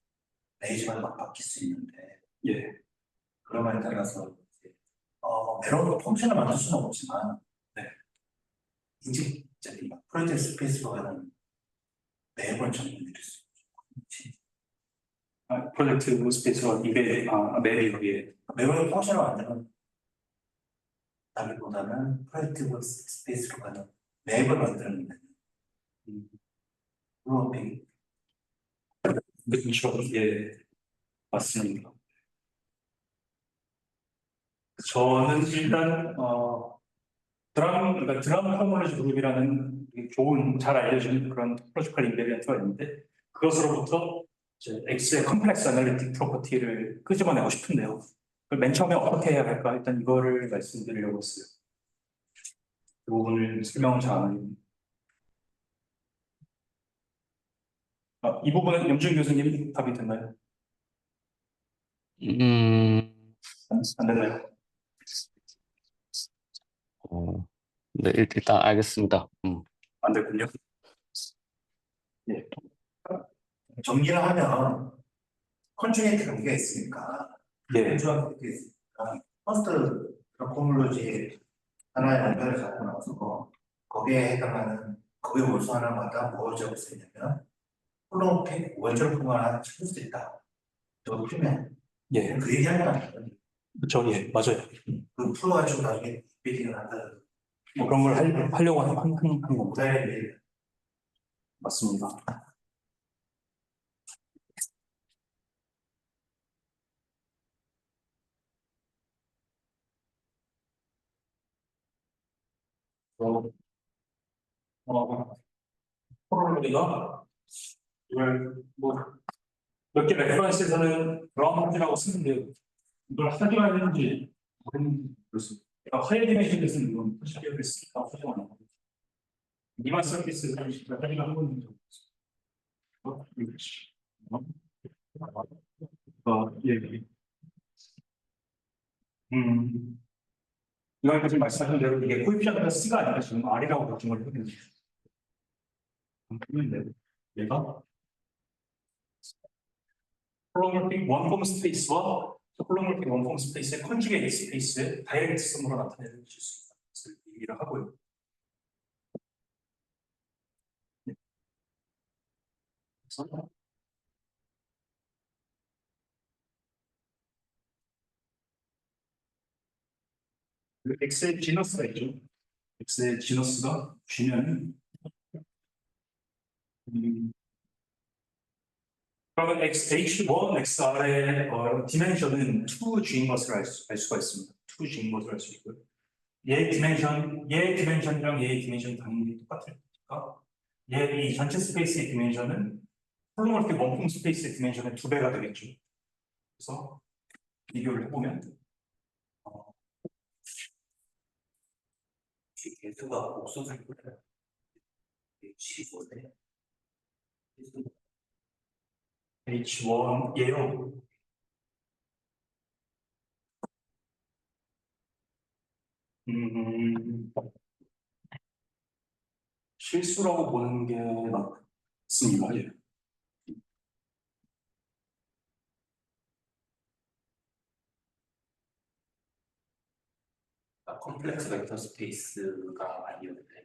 레이지마다 막 바뀔 수 있는데 예. 그런 말에 따라서 이제, 메론 펑션을 만들 수는 없지만 인직적인 프로젝트 스페이스로 가는 맵을 정리해드릴 수 있죠. 프로젝트 스페이스와 맵이 여기에 맵을 펑션을 만드는 다기보다는 프로젝트 스페이스로 가는 맵을 만드는 홀로픽 그쵸. 예. 맞습니다. 저는 일단 그러니까 드럼 호모로지 그룹이라는 되게 좋은 잘 알려진 그런 토포로지컬 인베리언트가 있는데 그것으로부터 이제 X의 컴플렉스 애널리틱 프로퍼티를 끄집어내고 싶은데요. 그걸 맨 처음에 어떻게 해야 할까? 일단 이거를 말씀드리려고 했어요. 그 부분을 설명을 잘 안 해요. 이 부분은 염준 교수님 답이 됐나요? 안 됐나요? 네, 일단 알겠습니다. 안 됐군요. 정리를 하면 컨주게이트 관계가 있으니까 예, 컨주게이트가 있으니까 퍼스트 코몰로지 하나의 원본을 갖고 나서 거기에 해당하는 거기 원소 하나마다 뭘 적을 수 있냐면 홀로페 원자로 품을 하나 찾을 수 있다. 저거 풀면 예, 그 얘기하는 거 아니에요. 그렇죠. 예, 맞아요. 그 풀어가지고 나중에 비딩을 한다. 뭐 그런 걸 하려고 하는 겁니다. 모자에 맞습니다. 코로나리가 이걸 뭐 몇 개 레퍼런스에서는 브라운이라고 쓰는데 이걸 하지 말는지 모르겠습니다. 하이어 디멘션에서는 이건 표시되어 있으니까 하지 말아요. 이만 서비스에서 하지만 한 번도 예. 이거 지금 말씀하신 대로 이게 코에피션트가 C가 아니라 지금 R이라고 결정을 했거든요. 그러면 얘가 홀로그래픽 원폼 스페이스와 홀로그래픽 원폼 스페이스의 컨주게이트 스페이스의 다이렉트 썸으로 나타내실 수 있다는 것을 얘기를 하고요. 그래서 그 X의 지너스가 있죠. X의 지너스가 G면 그러면 H1, XR의 디멘션은 2G인 것을 알 수가 있습니다. 2G인 것을 알 수 있고요. 얘 디멘션이랑 얘의 디멘션이 당연히 똑같을 테니까 얘 이 전체 스페이스의 디멘션은 홀로그래픽 원품 스페이스의 디멘션의 2배가 되겠죠. 그래서 비교를 해보면 개수가 옥수수를 뿌려요. 15대 H1 얘요. 실수라고 보는 게 맞습니다. 예. 컴플렉스 벡터 스페이스가 아니었는데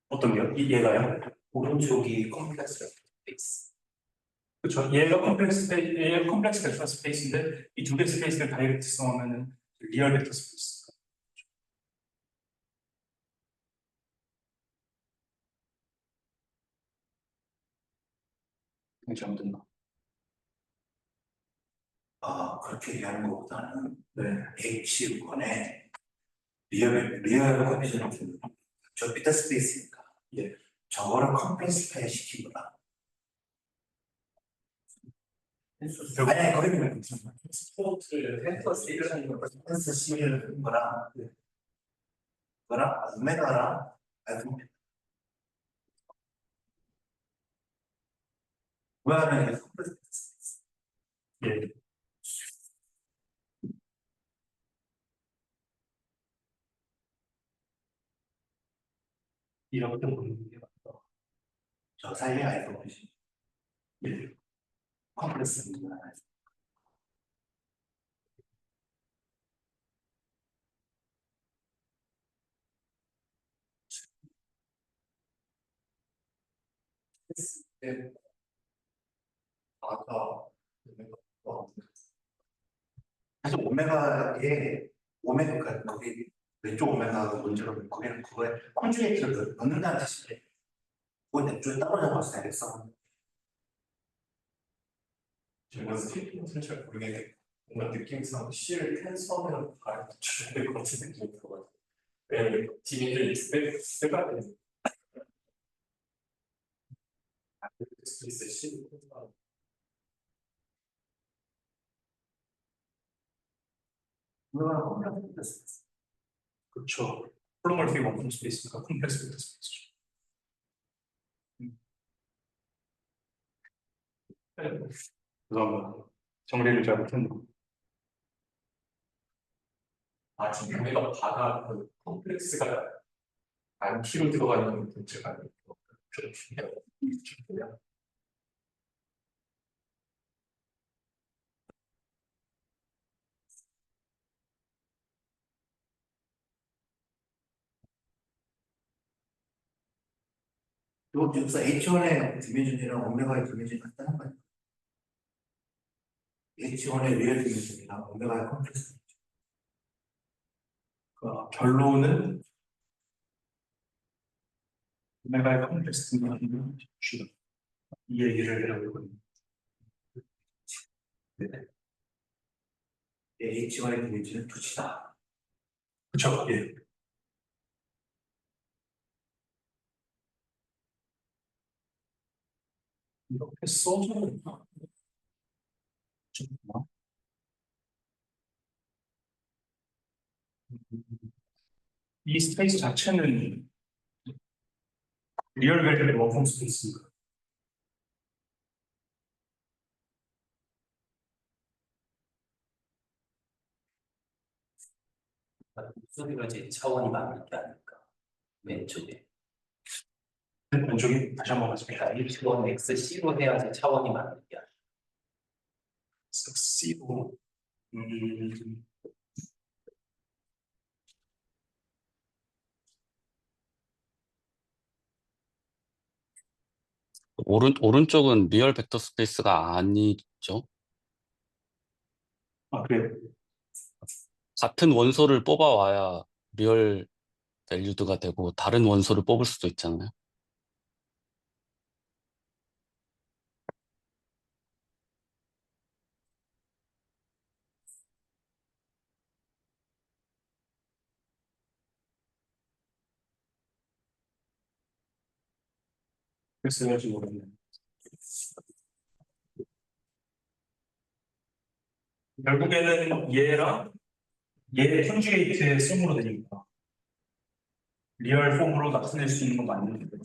어떤 게요? 얘가요? 오른쪽이 컴플렉스 벡터 스페이스. 그렇죠. 얘가 컴플렉스 벡터 스페이스인데 이 두 개 스페이스를 다이렉트 써하면은 리얼 벡터 스페이스. 이게 잘못됐나? 그렇게 얘기하는 것보다는 네. H1에 리얼 컨디션을 주는 저 비타 스페이스니까 예. 저거를 컴플렉스화해 시킨 거다. 아니 거기는 괜찮아요. 스포츠를 펜터 C를 하는 걸 컴플렉스 C를 한 거랑 그거랑 오메가랑 알고 오메가는 컴플렉스 스페이스. 예. 이렇게 보는 게 맞다. 저 사이에 알고 계시. 예. 컴플렉스입니다. 때 아까 사실 오메가에 오메가 거기 왼쪽 오메가가 문제로 거기는 그거에 컨주게이트를 넣는다는 뜻인데 그건 왼쪽에 떨어져 봤을 때 됐어. 제가 스티프는 잘 모르겠는데 뭔가 느낌상 C를 텐서하면 발 붙여야 될 것 같은 느낌이 들어가지고. 왜냐면 디미를 빼가 되는 스페이스 C를 텐서하는. 그거랑 컴플렉스. 그렇죠. 홀로몰픽 원품 스페이스니까 콤플렉스 벡터 스페이스죠. 죄송합니다. 정리를 잘 못했네요. 아, 지금 우리가 바다 그 컴플렉스가 안키로 들어가 있는 문제가 아니고 좀 중요하고 중요해요. 요 여기서 H1의 디메전이랑 오메가의 디메전이 같다는 거예요. H1의 리얼 디메전이랑 오메가의 컴플렉스. 결론은 오메가의 컴플렉스 등이 주다. 이 얘기를 하려고 했거든요. H1의 디메전은 두치다. 그쵸? 예. 이렇게 써주는 이 스페이스 자체는 리얼 밸류 원품 스페이스입니다. 목소리가 이제 차원이 많은 게 아닐까. 왼쪽에. 왼쪽에 다시 한번 말씀드립니다. H1 XC로 해야지 차원이 많은 게 아닐까. C로 오른쪽은 리얼 벡터 스페이스가 아니죠. 그래요. 같은 원소를 뽑아와야 리얼 밸류드가 되고 다른 원소를 뽑을 수도 있잖아요. 그래서 할지 모르겠네요. 결국에는 얘랑 얘 컨주게이트의 썸으로 되니까 리얼 폼으로 나타낼 수 있는 건 맞는데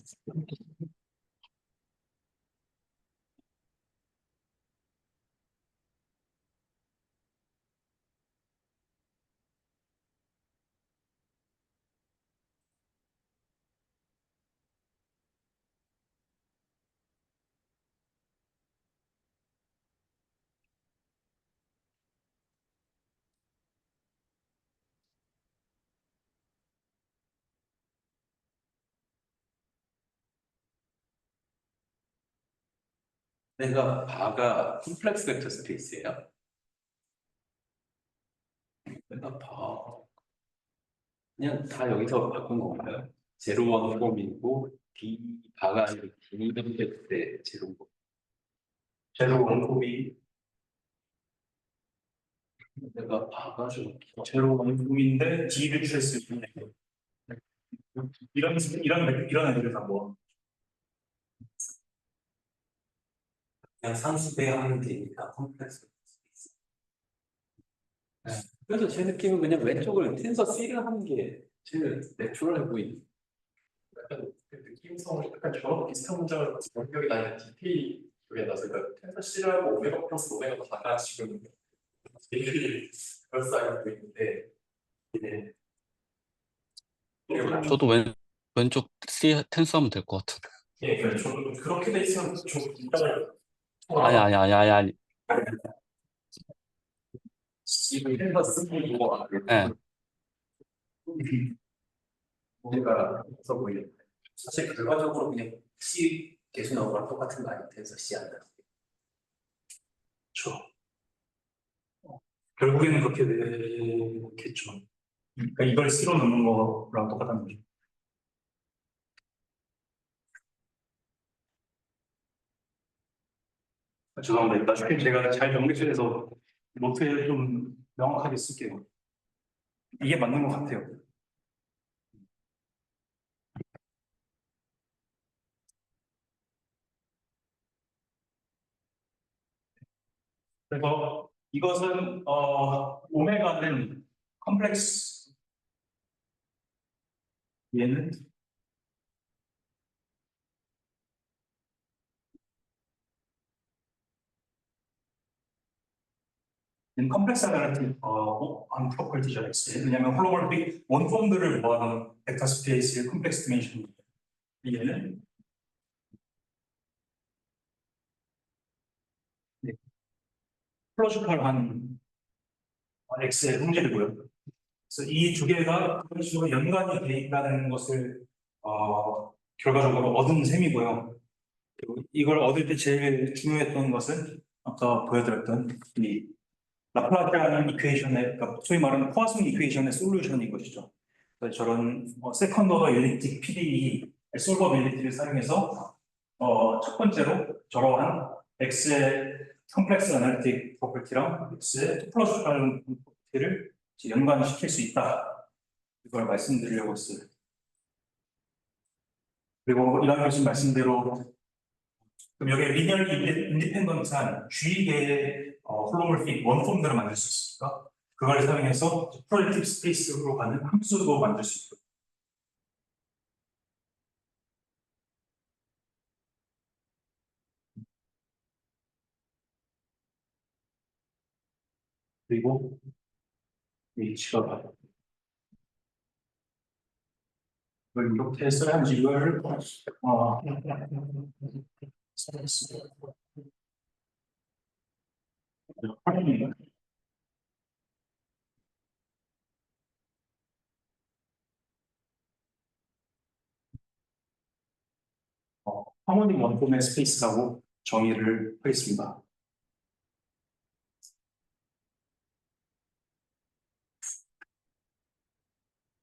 내가 바가 콤플렉스 벡터 스페이스예요. 내가 바 그냥 다 여기서 바꾼 건가요? 제로 원 폼이고 D 바가 아니고 D 때 제로 원. 제로 원콤이 내가 바가 좀 제로 원콤인데 D를 취했을 때 이런 애들을 다 뭐. 그냥 상수배하면 되니까 콤플렉스 스페이스. 그래서 제 느낌은 그냥 왼쪽을 텐서 C를 하는 게 제일 내추럴해 보이는. 약간 그 느낌성을 약간 저랑 비슷한 문장을 원격이 아니라 DP 쪽에 나서 그러니까 텐서 C라고 오메가 플러스 오메가 바가 지금 제일 그럴싸하게 보이는데 네. 저도 왼쪽 C 텐스 하면 될 것 같은데. 예, 그러니까 저도 그렇게 돼 있으면 저 문장을 아니. 지금 텐서 쓰고 이거 예. 우리가 없어 보이는데 사실 결과적으로 그냥 C 계속 나오는 거랑 똑같은 거 아니에요? 텐서 C 한다. 그렇죠. 결국에는 그렇게 되겠죠. 그러니까 이걸 C로 넣는 거랑 똑같다는 거죠. 죄송합니다. 나중에 제가 잘 정리해서 노트에 좀 명확하게 쓸게요. 이게 맞는 것 같아요. 그래서 이것은 오메가는 컴플렉스, 얘는 컴플렉스 아날리틱 한 프로퍼티죠. 왜냐하면 홀로몰픽 원폼들을 모아놓은 벡터 스페이스의 컴플렉스 디멘션이에요. 얘는 네, 클로즈컬한 X의 형질이고요. 그래서 이 두 개가 그런 식으로 연관이 돼 있다는 것을 결과적으로 얻은 셈이고요. 그리고 이걸 얻을 때 제일 중요했던 것은 아까 보여드렸던 이 라플라시안 이퀘이션의, 그러니까 소위 말하는 포화성 이퀘이션의 솔루션인 것이죠. 그래서 저런 세컨드 오더 엘립틱 PDE 솔버빌리티를 사용해서 첫 번째로 저러한 X의 컴플렉스 애널리틱 프로퍼티랑 X의 토폴로지컬 프로퍼티를 연관시킬 수 있다. 이걸 말씀드리려고 했어요. 그리고 이런 것이 말씀대로 그럼 여기에 리니얼리 인디펜던트한 G개의 홀로몰픽 원폼들을 만들 수 있으니까 그걸 사용해서 프로젝티브 스페이스로 가는 함수도 만들 수 있고 그리고 H가 이걸 이렇게 써야지 이걸 써야겠습니다. 하모닉 원폼의 스페이스라고 정의를 하겠습니다.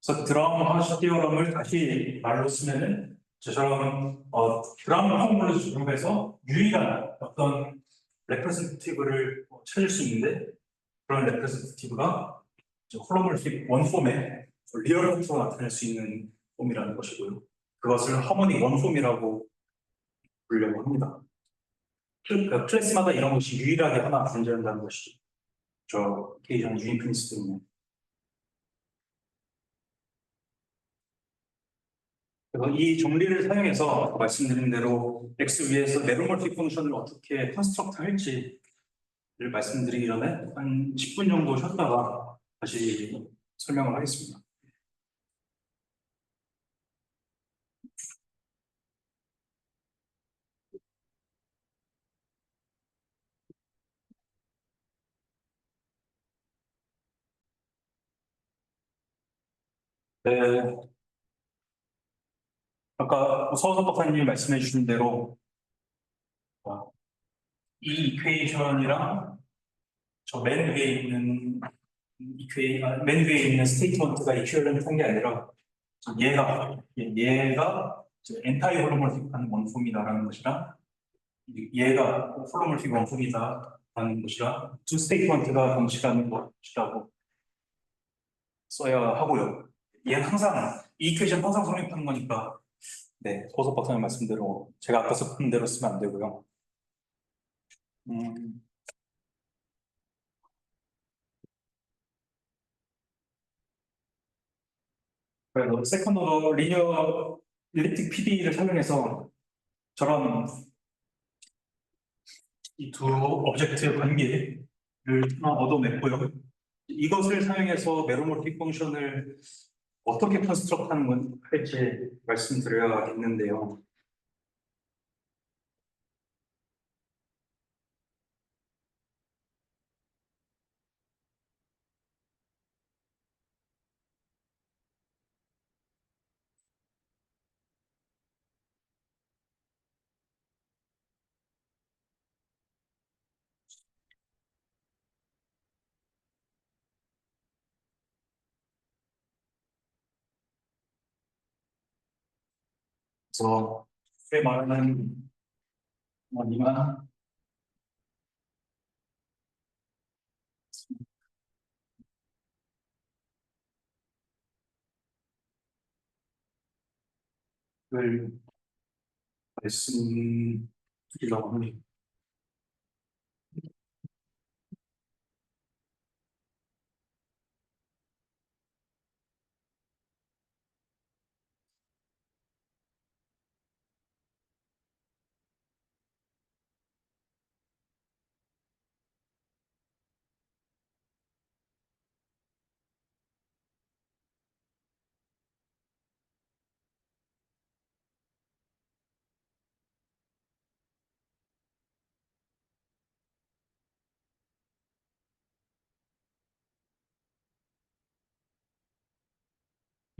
그래서 드럼 하우스 디어럼을 다시 말로 쓰면은 저처럼 드럼 폼으로 적용해서 유일한 어떤 레프레젠티브를 찾을 수 있는데 그런 레프레젠티브가 홀로몰픽 원폼의 리얼 폼으로 나타낼 수 있는 폼이라는 것이고요. 그것을 하모닉 원폼이라고 부르려고 합니다. 클래스마다 이런 것이 유일하게 하나 존재한다는 것이죠. 저 케이션 유인 프린스 때문에. 그래서 이 정리를 사용해서 아까 말씀드린 대로 X 위에서 메로몰픽 펑션을 어떻게 컨스트럭트 할지를 말씀드리기 전에 한 10분 정도 쉬었다가 다시 설명을 하겠습니다. 네, 아까 서호석 박사님이 말씀해 주신 대로 이 이퀘이션이랑 저 맨 위에 있는 맨 위에 있는 스테이트먼트가 이퀴valent한 게 아니라 얘가 엔타이 홀로몰픽한 원폼이다라는 것이랑 얘가 홀로몰픽 원폼이다라는 것이랑 두 스테이트먼트가 동시라는 것이라고 써야 하고요. 얘는 항상 이 이퀘이션 항상 성립하는 거니까 네, 호석 박사님 말씀대로 제가 아까 썼던 대로 쓰면 안 되고요. 음, 그래도 세컨드 오더 리니어 일리프틱 PDE를 사용해서 저런 이 두 오브젝트의 관계를 하나 얻어냈고요. 이것을 사용해서 메로몰픽 펑션을 어떻게 컨스트럭트 하는 건 할지 말씀드려야겠는데요. 그래서 꽤 많은 이만 말씀드리려고 합니다.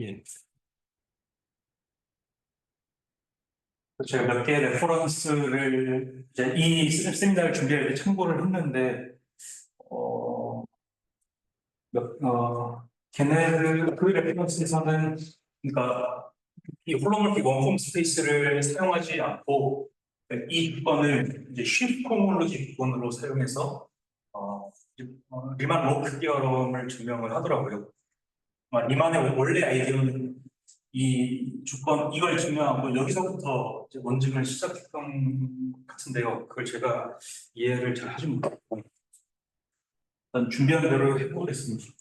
예. 제가 몇 개의 레퍼런스를 이제 이 세미나를 준비할 때 참고를 했는데, 걔네들 그 레퍼런스에서는 그러니까 이 홀로그래픽 원폼 스페이스를 사용하지 않고 이 조건을 이제 쉬프트 코모로지 조건으로 사용해서 리만 로크 디어럼을 증명을 하더라고요. 리만의 원래 아이디어는 이 조건 이걸 증명하고 여기서부터 이제 원증을 시작했던 것 같은데요. 그걸 제가 이해를 잘 하지 못했고 일단 준비한 대로 해보겠습니다.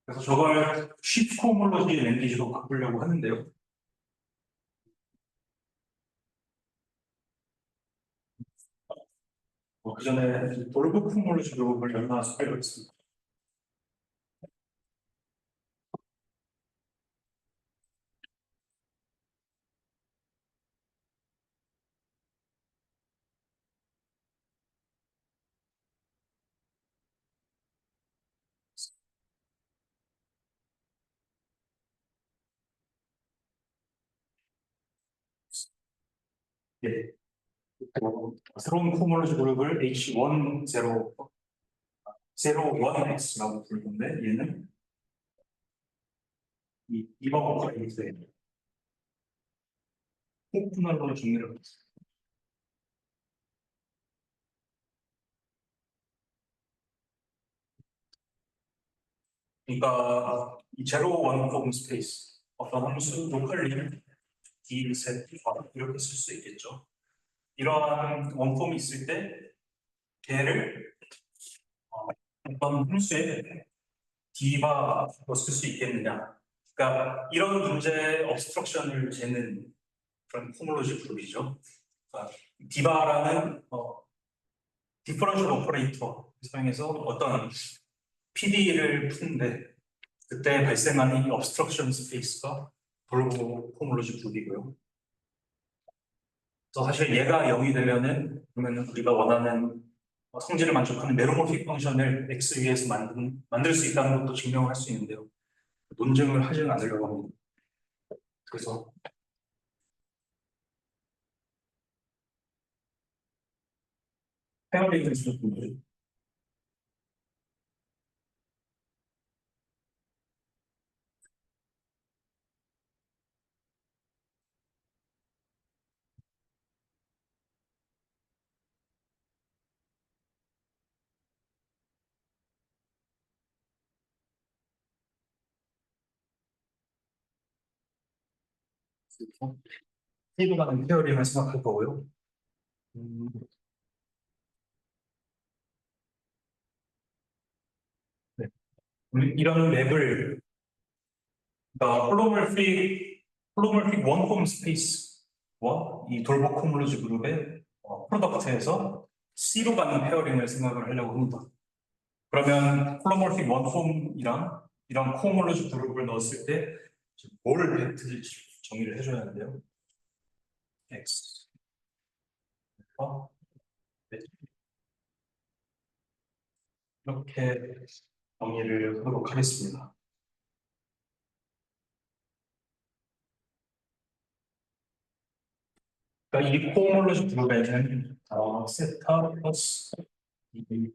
그래서 저걸 쉬프트 코모로지 랭귀지로 바꾸려고 하는데요. 그 전에 돌브 코모로지 그룹을 얼마나 소개를 했습니다. 예. 새로운 코모로지 그룹을 H10, 01X라고 부르는데 얘는 이 이버거가 있어요. 폭분할로 정리를 했어요. 그러니까 이 제로 원폼 스페이스 어떤 함수 로컬리 D 셋 이렇게 쓸 수 있겠죠. 이러한 원폼이 있을 때 걔를 어떤 함수에 D바로 쓸 수 있겠느냐. 그러니까 이런 문제의 obstruction을 재는 그런 호몰로지 그룹이죠. 그러니까 디바라는 디퍼런셜 오퍼레이터 사용해서 어떤 PD를 푸는데 그때 발생하는 이 obstruction 스페이스가 돌고 호몰로지 그룹이고요. 그래서 사실 얘가 0이 되면은 그러면 우리가 원하는 성질을 만족하는 메로모픽 펑션을 X 위에서 만들 수 있다는 것도 증명을 할 수 있는데요. 논증을 하지는 않으려고 합니다. 그래서 페어링을 쓰는 세이브가는 페어링을 생각할 거고요. 네. 이런 맵을 그러니까 홀로몰픽 원폼 스페이스와 이 돌보 코몰로지 그룹의 프로덕트에서 C로 가는 페어링을 생각을 하려고 합니다. 그러면 홀로몰픽 원폼이랑 이런 코몰로지 그룹을 넣었을 때 뭘 뱉을지 정의를 해줘야 하는데요. X 네. 이렇게 정의를 하도록 하겠습니다. 그러니까 이 코몰로지 그룹에는 세타 플러스 이런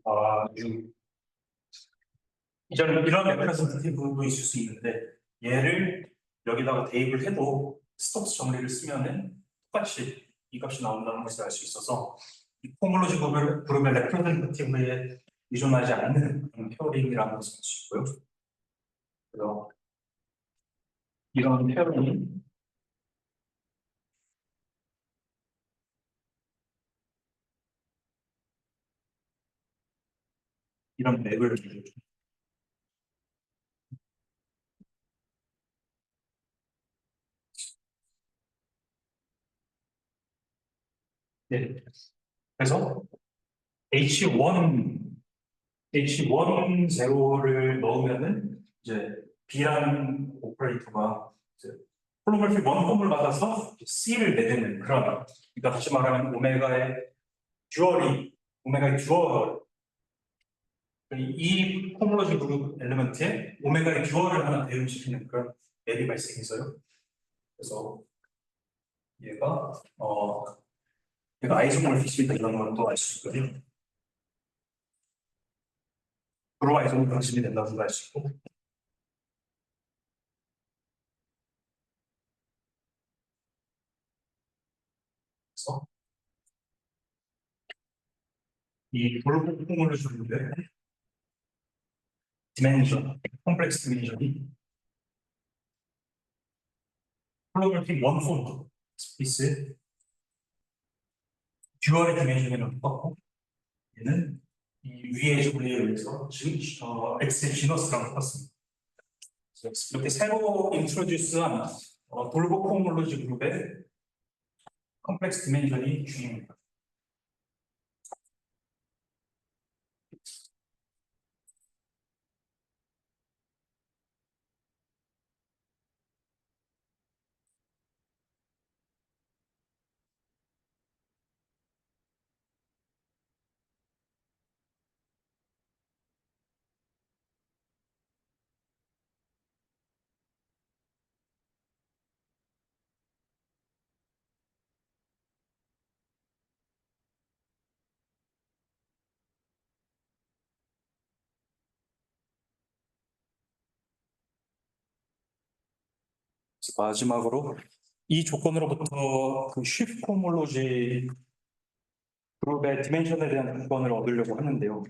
레프레젠테이티브도 있을 수 있는데 얘를 여기다가 대입을 해도 스톡스 정리를 쓰면은 똑같이 이 값이 나온다는 것을 알 수 있어서 이 코몰로지 그룹의 레프레젠테이티브에 의존하지 않는 그런 페어링이라는 것을 알 수 있고요. 그래서 이런 패러니 이런 맵을 네. 그래서 H1 제로를 넣으면은 이제 B라는 오퍼레이터가 이제 홀로그래픽 원폼을 받아서 C를 내는 그런, 그러니까 다시 말하면 오메가의 듀얼, 이 홈로지 그룹 엘리먼트에 오메가의 듀얼을 하나 대응시키는 그런 앱이 발생해서요. 그래서 얘가 아이소모르피즘이다 이런 것도 알 수 있거든요. 그룹 아이소모르피즘이 된다고도 알 수 있고. 그래서 이 돌고공을 주는데 콤플렉스 디멘션이 홀로그래픽 원폼 스페이스 듀얼의 디멘션이랑 똑같고, 얘는 이 위의 조리에 의해서 X의 지너스랑 똑같습니다. 그래서 이렇게 새로 인트로듀스한 돌고 코홈롤로지 그룹의 컴플렉스 디멘션이 중요합니다. 마지막으로 이 조건으로부터 그 쉬프트 코홈롤로지 그룹의 디멘션에 대한 조건을 얻으려고 하는데요.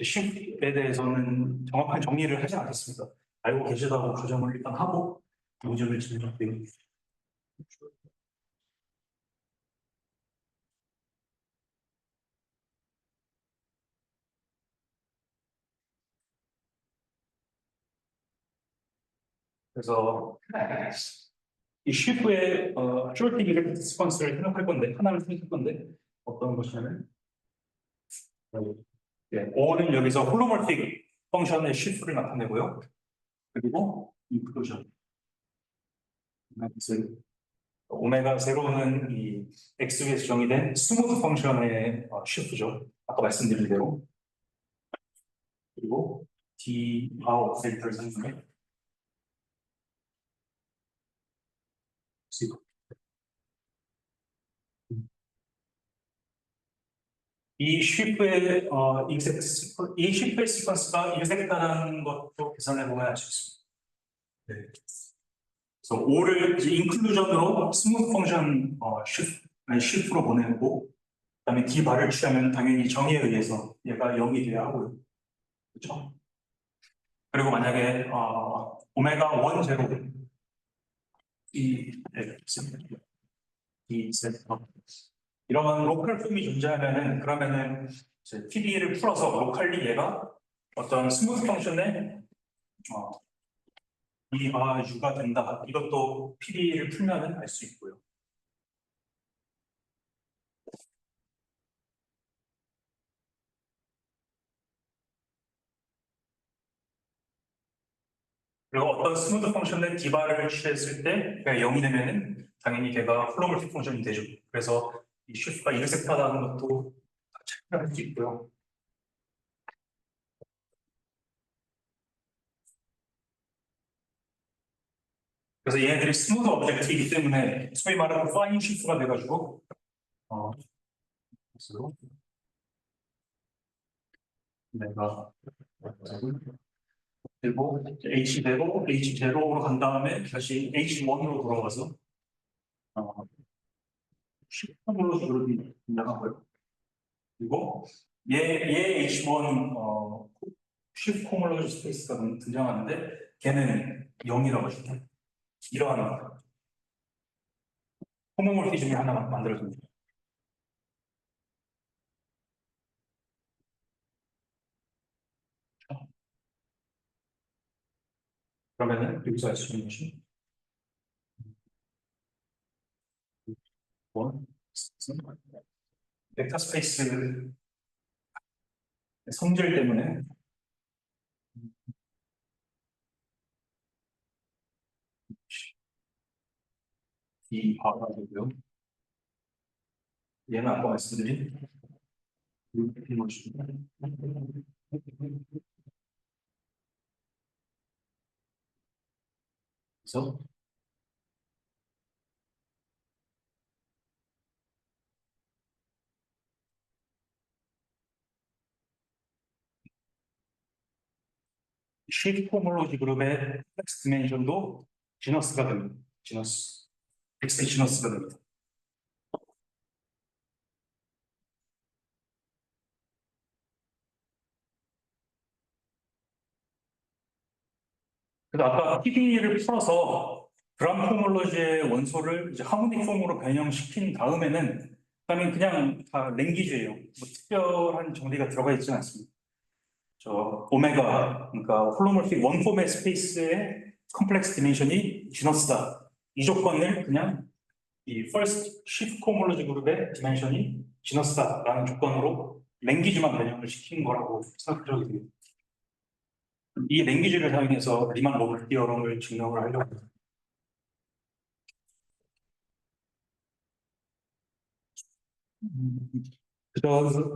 쉬프트에 대해서는 정확한 정리를 하지 않겠습니다. 알고 계시다고 가정을 일단 하고 문제를 진행할게요. 그래서 이 쉬프의 슈어틱 이렉트 스폰스를 생각할 건데, 하나를 생각할 건데 어떤 것이냐면 O는 여기서 홀로몰픽 펑션의 쉬프를 나타내고요. 그리고 인클루전 오메가 제로는 이 X에서 정의된 스무드 펑션의 쉬프죠. 아까 말씀드린 대로. 그리고 D 오페이터를 사용해 이 쉬프의 시퀀스가 인색다라는 것도 계산해 보면 알 수 있습니다. 네. 그래서 O를 이제 인클루전으로 스무드 펑션 쉬프로 보내고, 그다음에 D 바를 취하면 당연히 정의에 의해서 얘가 0이 돼야 하고요. 그렇죠? 그리고 만약에 오메가 1 제로 이 세터 이런 로컬 폼이 존재하면은, 그러면은 이제 PDE를 풀어서 로컬리 얘가 어떤 스무드 펑션의 U가 된다. 이것도 PDE를 풀면은 알 수 있고요. 그리고 어떤 스무드 펑션의 디바를 취했을 때 걔가 0이 되면은 당연히 걔가 홀로몰픽 펑션이 되죠. 그래서 이 슈프가 인색하다는 것도 체크할 수 있고요. 그래서 얘네들이 스무드 오브젝트이기 때문에 소위 말하는 파인 슈프가 돼가지고 내가 그리고 H0로 간 다음에 다시 H1으로 돌아가서 슈퍼블로 그룹이 등장하고요. 그리고 얘 H1 shift homology 스페이스가 등장하는데 걔는 0이라고 줄게. 이러한 호모몰피즘을 하나 만들어줍니다. 그러면은 여기서 알 수 있는 것이 원 벡터 스페이스 성질 때문에 이 바라고요. 얘는 아까 말씀드린 그래서 shift homology 그룹의 텍스트 디멘션도 지너스가 됩니다. 지너스. 텍스트 지너스가 됩니다. 그래서 아까 PD를 풀어서 그람 포멀러지의 원소를 이제 하모닉 폼으로 변형시킨 다음에는 그다음에 그냥 다 랭귀지예요. 뭐 특별한 정리가 들어가 있지는 않습니다. 저 오메가 그러니까 홀로몰픽 원폼의 스페이스의 컴플렉스 디멘션이 지너스다. 이 조건을 그냥 이 first shift cohomology 그룹의 디멘션이 지너스다라는 조건으로 랭귀지만 변형을 시킨 거라고 생각하셔도 됩니다. 이 랭귀지를 사용해서 리만 로블 디어럼을 증명을 하려고 합니다.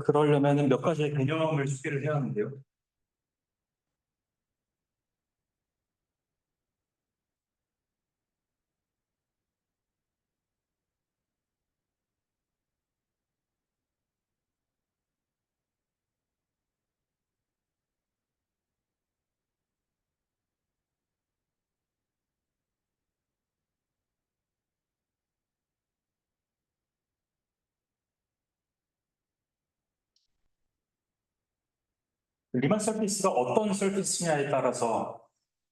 그러려면 몇 가지의 개념을 소개를 해야 하는데요. 리만 서피스가 어떤 서피스냐에 따라서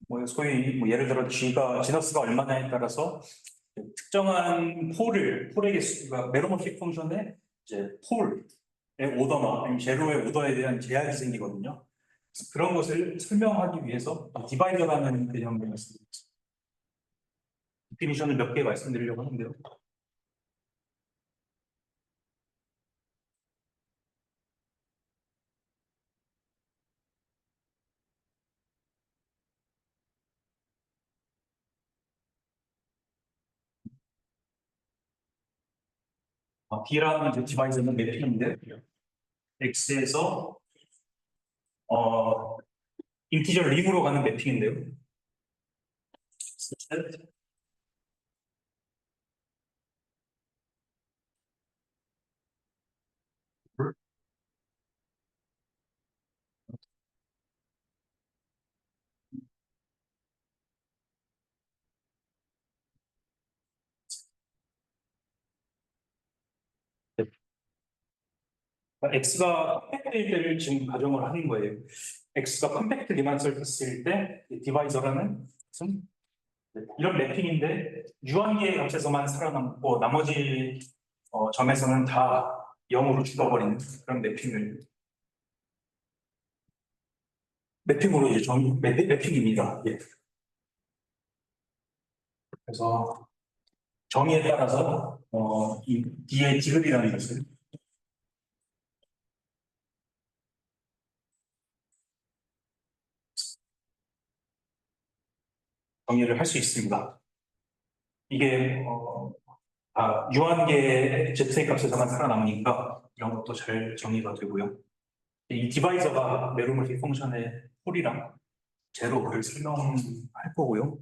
뭐 소위 뭐 예를 들어 G가 지너스가 얼마냐에 따라서 특정한 폴의 개수가 메로모픽 펑션의 이제 폴의 오더나 아니면 제로의 오더에 대한 제약이 생기거든요. 그래서 그런 것을 설명하기 위해서 디바이더라는 개념을 말씀드렸습니다. 디피니션을 몇 개 말씀드리려고 하는데요. D라는 이제 디바이저는 매핑인데 X에서 인티저 림으로 가는 매핑인데요. X가 컴팩트일 때를 지금 가정을 하는 거예요. X가 컴팩트 리만 서피스일 때 디바이저라는 것은 이런 매핑인데 유한계의 값에서만 살아남고 나머지 점에서는 다 0으로 죽어버리는 그런 매핑으로 이제 매핑입니다. 예. 그래서 정의에 따라서 이 D의 디귿이라는 것을 정의를 할 수 있습니다. 이게 유한계의 Z의 값에서만 살아남으니까 이런 것도 잘 정의가 되고요. 이 디바이저가 메르모틱 펑션의 폴이랑 제로를 설명할 거고요.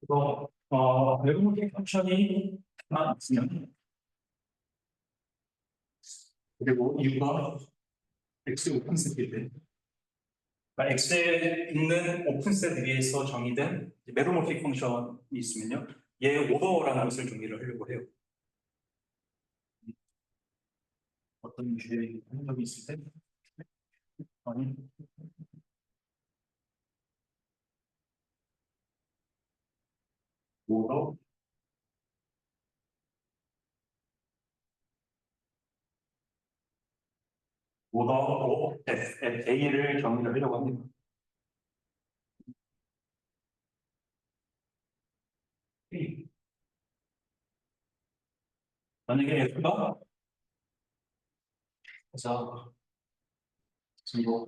그래서 외국계 펑션이 하나 있으면 그리고 이유가 X 오픈 세트일 때 그러니까 X에 있는 오픈 세트 위에서 정의된 메로모픽 펑션이 있으면요. 얘 오더라는 것을 정의를 하려고 해요. 어떤 주의 행동이 있을 때 아니 오더 오더 A를 정의를 하려고 합니다. 만약에 F가 자 지금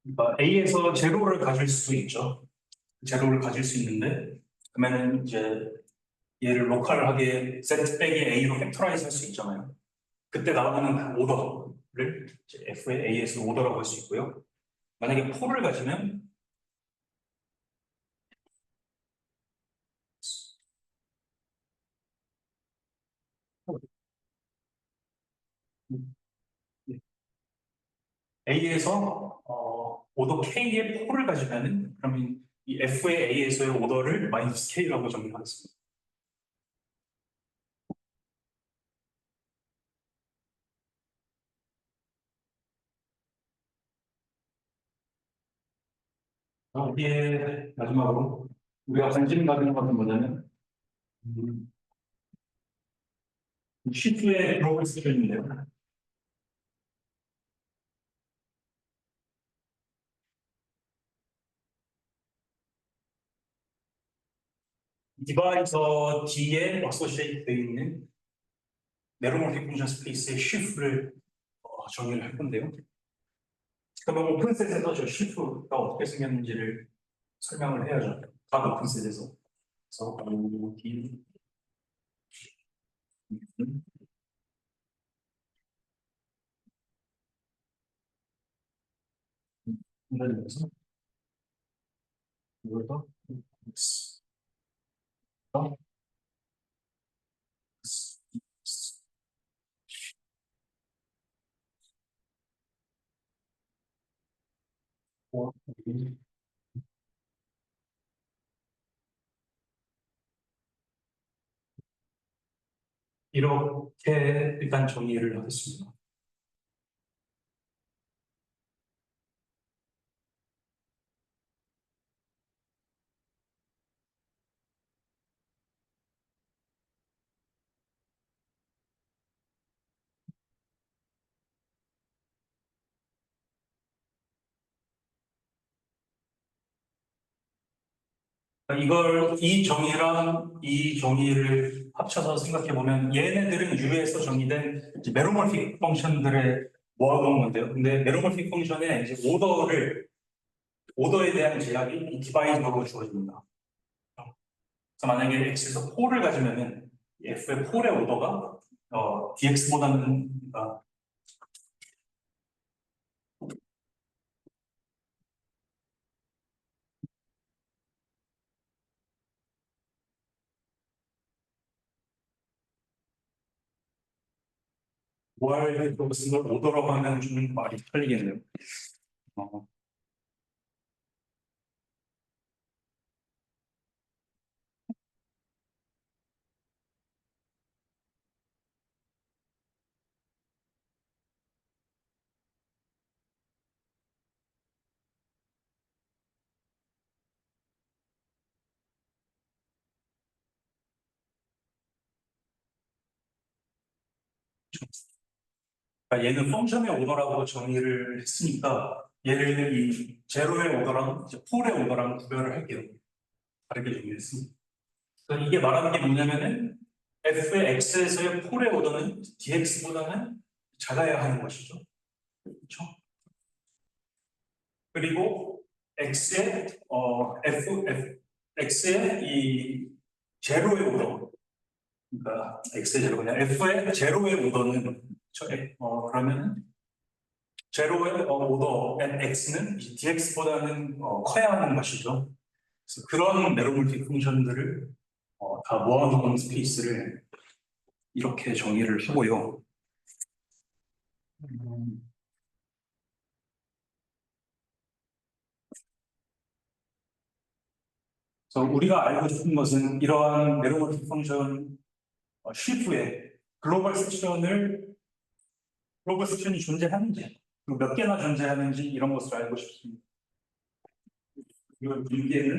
그러니까 A에서 제로를 가질 수 있죠. 제로를 가질 수 있는데 그러면은 이제 얘를 로컬하게 Z 빼기 A로 팩터라이즈 할 수 있잖아요. 그때 나오는 그 오더를 이제 F의 A에서 오더라고 할 수 있고요. 만약에 4를 가지면 A에서 오더 K의 4를 가지면은 그러면 이 F의 A에서의 오더를 마이너스 K라고 정의하겠습니다. 여기에 마지막으로 우리가 관심 가지는 것은 뭐냐면 시트에 글로벌 쓰여 있는데요. 디바이서 D에 어소시에이트 되어 있는 메로모픽 펑션 스페이스의 쉬프를 정의를 할 건데요. 그러면 오픈셋에서 저 쉬프가 어떻게 생겼는지를 설명을 해야죠. 각 오픈셋에서. 그래서 O, D, 그래서 이걸 더 X, 더 X, X. 오, 이렇게 일단 정의를 하겠습니다. 이 정의랑 이 정의를 합쳐서 생각해 보면 얘네들은 U에서 정의된 이제 메로모픽 펑션들의 모아놓은 건데요. 근데 메로모픽 펑션의 이제 오더에 대한 제약이 이 디바이저로 주어집니다. 그래서 만약에 X에서 4를 가지면은 F의 4의 오더가 DX보다는 뭘 그것을 오더라고 하면 좀 말이 틀리겠네요. 어, 그러니까 얘는 펑션의 오더라고 정의를 했으니까 얘를 이 제로의 오더랑 이제 폴의 오더랑 구별을 할게요. 다르게 정의했습니다. 그러니까 이게 말하는 게 뭐냐면은 f의 x에서의 폴의 오더는 dx보다는 작아야 하는 것이죠. 그렇죠? 그리고 x의 x의 이 제로의 오더, 그러니까 x의 제로가 아니라 f의 제로의 오더는 그러면 제로의 오더 x는 dx보다는 커야 하는 것이죠. 그래서 그런 메로물티 펑션들을 다 모아놓은 스페이스를 이렇게 정의를 하고요. 그래서 우리가 알고 싶은 것은 이러한 메로물티 펑션 쉴프에 글로벌 섹션이 존재하는지, 그리고 몇 개나 존재하는지 이런 것을 알고 싶습니다. 이걸 문제는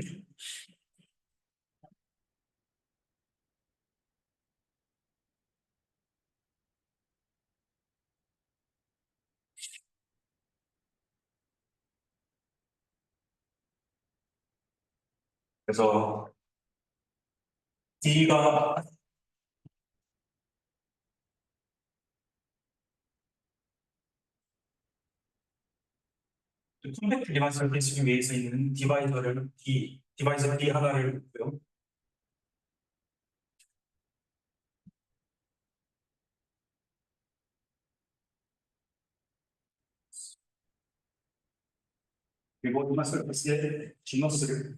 그래서 D가 컴팩트 리마스를 배치기 위해서 있는 디바이저 D 하나를 두고요. 그리고 리마스를 배치의 지너스를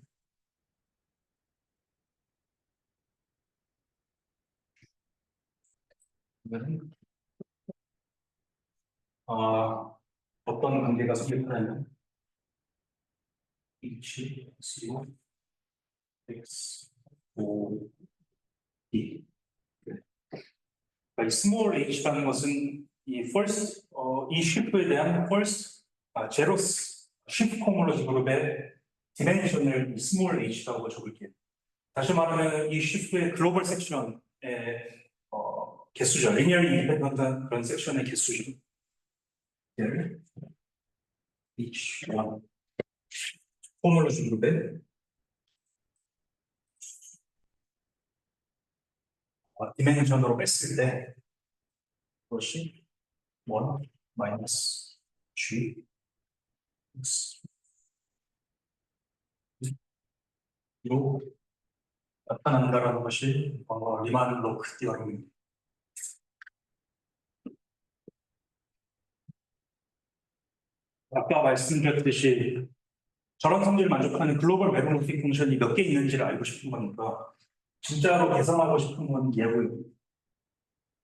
보면은 어떤 관계가 성립하냐면 H, C, X, O, D. 이 스몰 h라는 것은 이 쉬프에 대한 제로스 쉬프 코몰로지 그룹의 디멘션을 스몰 h라고 적을게요. 다시 말하면 이 쉬프의 글로벌 섹션의 개수죠. 리니어리 인디펜던트 그런 섹션의 개수죠. 얘를 h1 코몰로지 그룹의 디멘션으로 뺐을 때 그것이 1 마이너스 g x 로 나타난다라는 것이 리만 로크 디어럼입니다. 아까 말씀드렸듯이 저런 성질을 만족하는 글로벌 메로노틱 펑션이 몇 개 있는지를 알고 싶은 거니까 진짜로 계산하고 싶은 건 얘고요.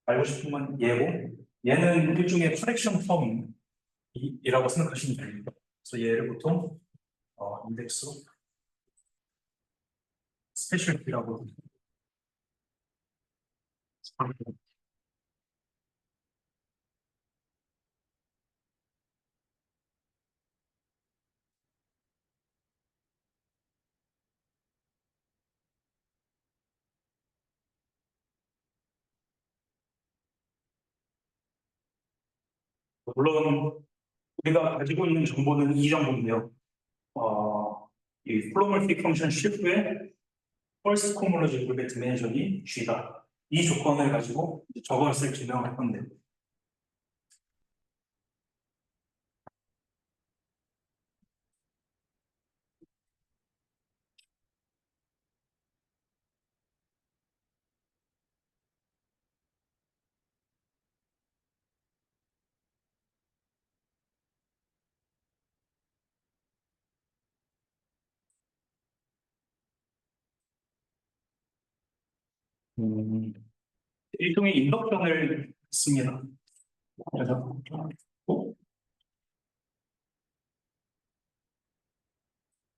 알고 싶은 건 얘고 얘는 일종의 프랙션 텀이라고 생각하시면 됩니다. 그래서 얘를 보통 인덱스 스페셜티라고 물론 우리가 가지고 있는 정보는 이 정도인데요. 이 플로멀티 펑션 쉴프의 펄스 코몰로지 그룹의 디멘션이 G다. 이 조건을 가지고 저것을 증명할 건데 일종의 인덕션을 씁니다. 그래서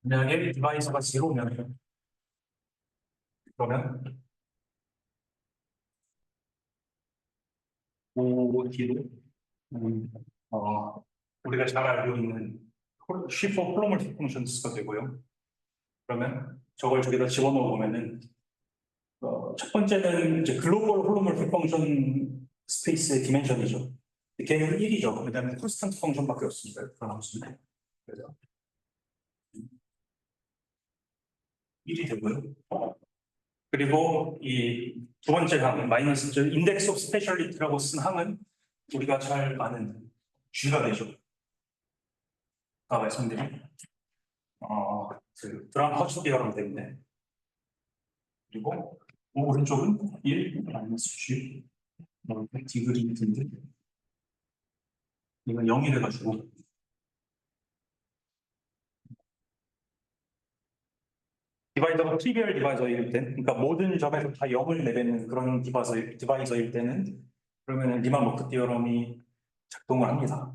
만약에 디바이스가 0면 그러면 OD로 우리가 잘 알고 있는 쉬퍼 플로멀티 펑션스가 되고요. 그러면 저걸 저기다 집어넣어 보면은 첫 번째는 이제 글로벌 플로멀티 펑션 스페이스의 디멘션이죠. 걔는 1이죠. 왜냐하면 콘스턴트 펑션밖에 없습니다. 없습니다. 그래서 1이 되고요. 그리고 이 두 번째 항, 마이너스 인덱스 오브 스페셜리티라고 쓴 항은 우리가 잘 아는 G가 되죠. 아까 말씀드린 그 드럼 허츠 디어럼 때문에. 그리고 오른쪽은 1 마이너스 G 디그리인데 이건 0이 돼가지고 디바이저가 트리비얼 디바이저일 때, 그러니까 모든 점에서 다 0을 내뱉는 그런 디바이저일 때는 그러면은 리만 로크 디어럼이 작동을 합니다.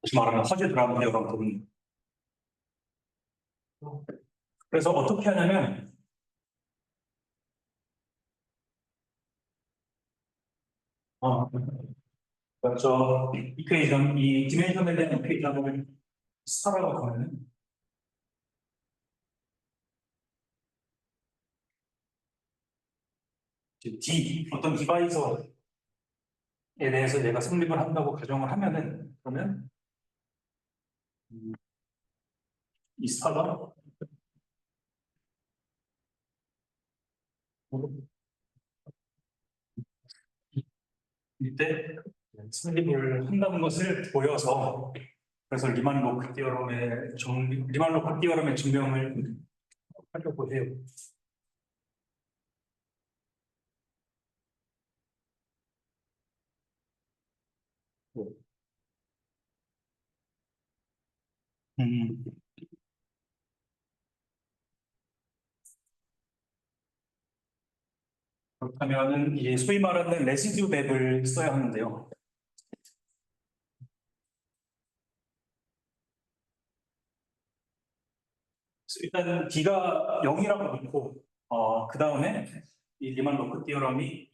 다시 말하면 허즈 드라마 디어럼은. 그래서 어떻게 하냐면 저 이퀘이션, 이 디멘션에 대한 이퀘이션을 스타라고 하면은 이제 어떤 디바이저에 대해서 얘가 성립을 한다고 가정을 하면은 그러면 이 스타가 이때 성립을 한다는 것을 보여서 그래서 리만 로크 디어럼의 증명을 하려고 해요. 음, 그렇다면은 이게 소위 말하는 레시듀 맵을 써야 하는데요. 일단 D가 0이라고 놓고 그 다음에 이 리만 로크 디어럼이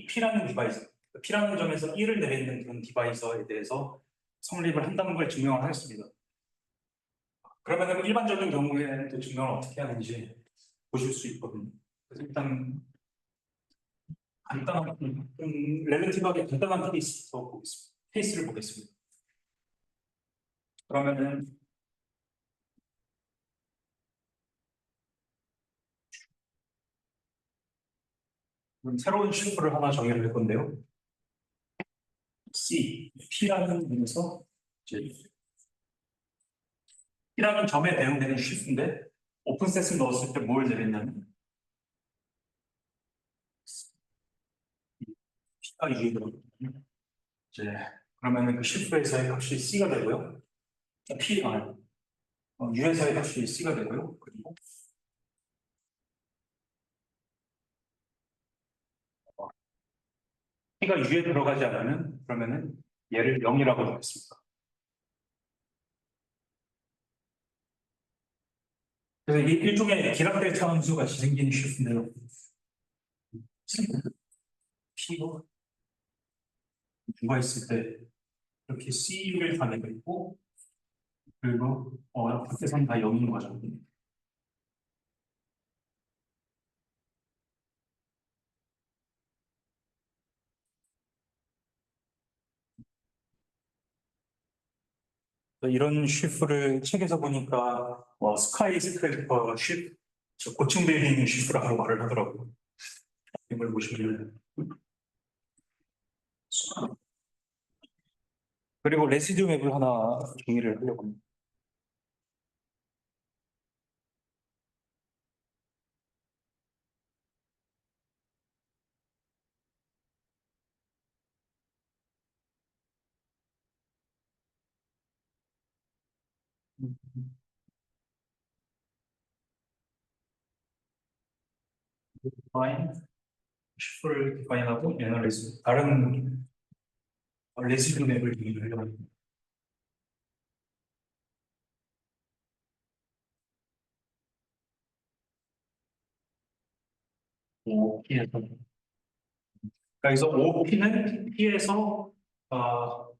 P라는 디바이스, P라는 점에서 1을 내리는 그런 디바이서에 대해서 성립을 한다는 걸 증명을 하겠습니다. 그러면 일반적인 경우에 또 증명을 어떻게 하는지 보실 수 있거든요. 그래서 일단 간단한, 렐레티브하게 간단한 케이스를 보겠습니다. 그러면은 새로운 슈퍼를 하나 정의를 할 건데요. P라는 점에서 이제 P라는 점에 대응되는 슈프인데 오픈셋을 넣었을 때 뭘 내렸냐면 P가 U거든요. 이제 그러면은 그 슈프에서의 값이 C가 되고요. U에서의 값이 C가 되고요. 그리고 P가 U에 들어가지 않으면 그러면은 얘를 0이라고 하겠습니다. 그래서 이 일종의 디락델타 함수 같이 생긴 슈프인데요. P가 누가 있을 때 이렇게 C를 다 내고 있고 그리고 밖에서는 다 0인 거죠. 이런 슈프를 책에서 보니까 스카이 스크래퍼 슈프, 고층 빌딩 슈프라고 말을 하더라고요. 이걸 보시면 그리고 레시듀 맵을 하나 정의를 하려고 합니다. 디파인, 슈프를 디파인하고 애널리즈 다른 레시듀 맵을 정의를 하려고 합니다. OP에서 그래서 OP는 P에서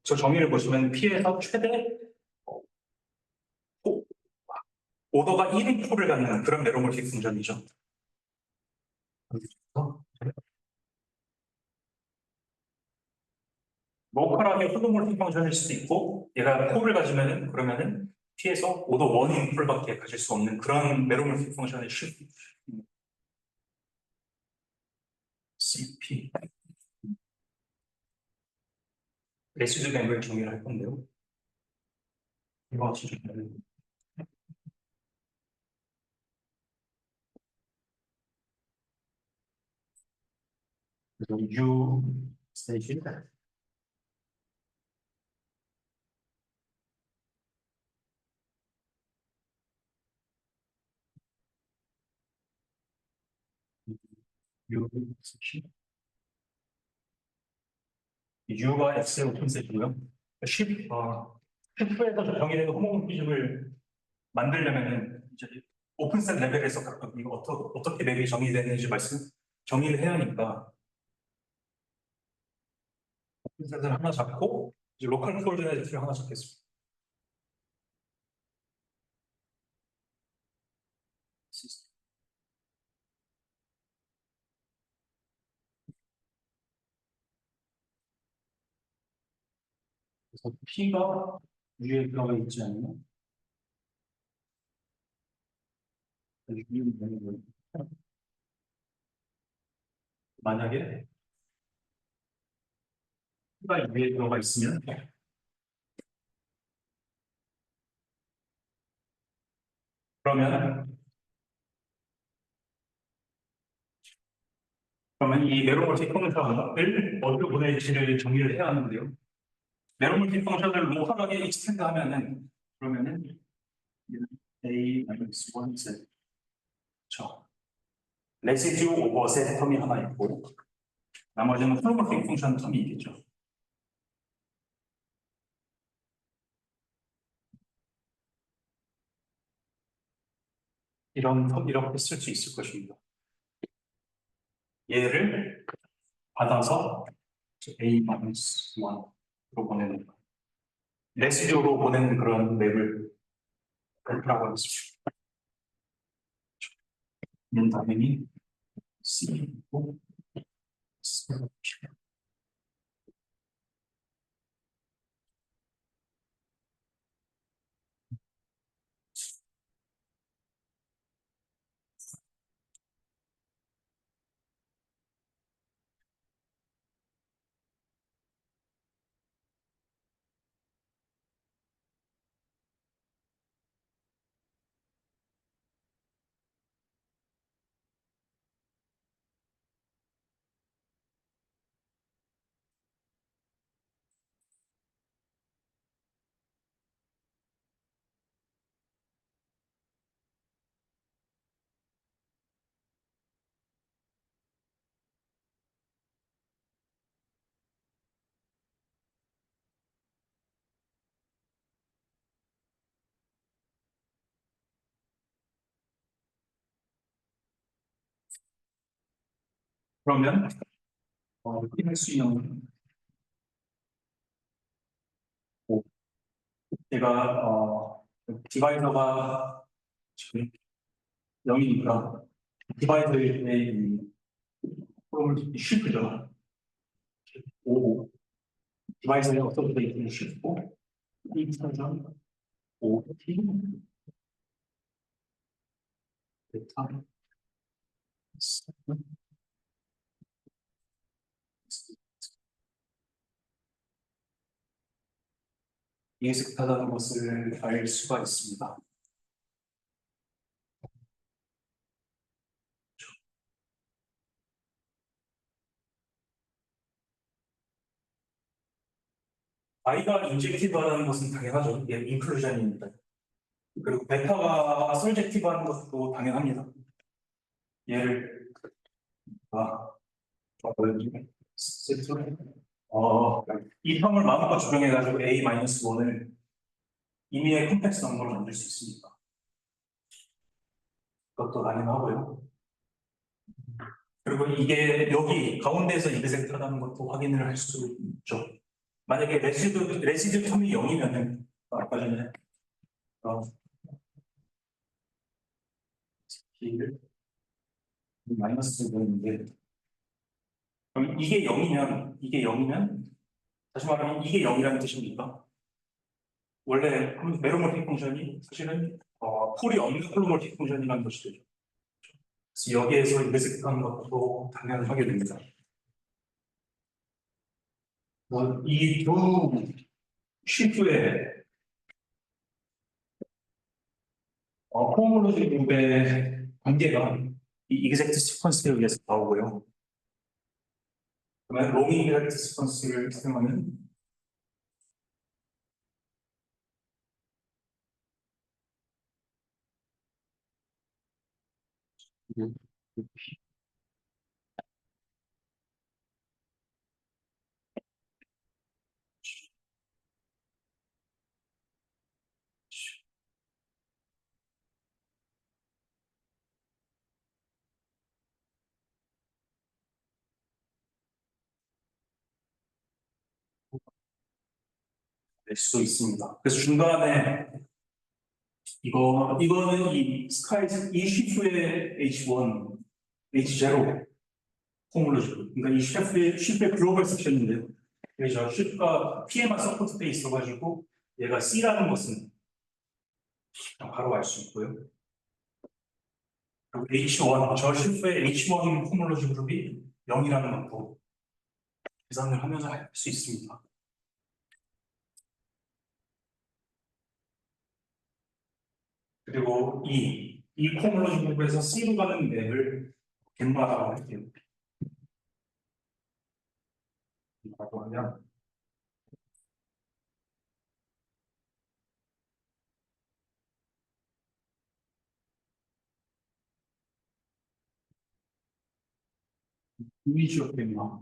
저 정의를 보시면 P에서 최대 오- 오더가 1인 풀을 갖는 그런 메로몰픽 fun전이죠. 로컬하게 호모몰픽 펑션일 수도 있고 얘가 콜을 가지면은 그러면은 P에서 오더 원인 콜밖에 가질 수 없는 그런 메로몰픽 펑션의 CP 레시드 뱅을 정의를 할 건데요. 이거 진짜 그래서 U 스테이지 U U가 X의 오픈셋이고요. 슈프에서 정의되는 호모모피즘을 만들려면은 이제 오픈셋 레벨에서 각각 이거 어떻게 맵이 정의되는지 정의를 해야 하니까 오픈셋을 하나 잡고 이제 로컬 코or디네이트를 하나 잡겠습니다. 그래서 P가 위에 들어가 있지 않나요? 만약에 P가 위에 들어가 있으면 그러면 이 메로멀티 펑션을 어디로 보낼지를 정의를 해야 하는데요. 메로멀티 펑션을 로컬하게 익스텐드 하면은 그러면은 A-1Z 그렇죠. 레시듀 오버 셋 텀이 하나 있고 나머지는 홀로모틱 펑션 텀이 있겠죠. 이런 텀 이렇게 쓸 수 있을 것입니다. 얘를 받아서 A-1로 보내는 거. 레시듀로 보내는 그런 맵을 그라고 하겠습니다. 얘는 당연히 C고 그러면 할 수 있는 제가 디바이더가 지금 0이니까 디바이더의 이 프로를 쉬프죠. 5 디바이더의 어서브데이트를 쉬고 이 사전 5T 베타 이해식하다는 것을 알 수가 있습니다. I가 인젝티브하다는 것은 당연하죠. 이게 인클루전입니다. 그리고 베타가 솔젝티브하는 것도 당연합니다. 얘를 세트로 이 텀을 마음껏 조정해가지고 A-1을 임의의 컴플렉스 넘버로 만들 수 있습니다. 그것도 가능하고요. 그리고 이게 여기 가운데에서 이그젝트하다는 것도 확인을 할 수 있죠. 만약에 레시드 텀이 0이면은 아까 전에 B를 마이너스 되는데 그럼 이게 0이면 다시 말하면 이게 0이라는 뜻입니까? 원래 메로멀티 펑션이 사실은 폴이 없는 홀로멀티 펑션이라는 것이 되죠. 그래서 여기에서 이그젝트하는 것도 당연하게 됩니다. 이 두 쉬프의 호모로지 그룹의 관계가 이 이그젝트 시퀀스에 의해서 나오고요. 그러면 로밍 이그젝트 시퀀스를 사용하는 낼 수 있습니다. 그래서 중간에 이거는 이 스카이 이 슈프의 H1, H0 포뮬러죠. 그러니까 이 슈프의 글로벌 섹션인데요. 그래서 슈프가 P에만 서포트돼 있어가지고 얘가 C라는 것은 바로 알 수 있고요. 그리고 H1, 저 슈프의 H1 포뮬러지 그룹이 0이라는 것도 계산을 하면서 할 수 있습니다. 그리고 이 포뮬러지 그룹에서 C로 가는 맵을 갯마라고 할게요. 라고 하면 이미지로 갯마.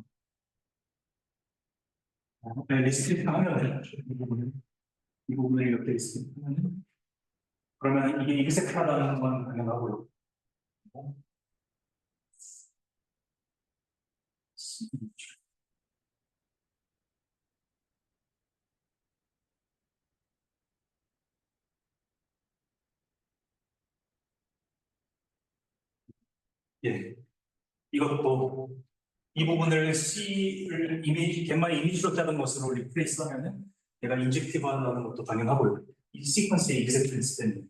네, 리스트링 하면 이 부분을 이렇게 리스트링 하면 그러면 이게 익스트라라는 건 가능하고요. 예, 이것도 이 부분을 C를 이미지, 갯마의 이미지로 짜는 것으로 리플레이스 하면은 얘가 인젝티브 하는 것도 가능하고요. 이 시퀀스의 익스트리스 때문에.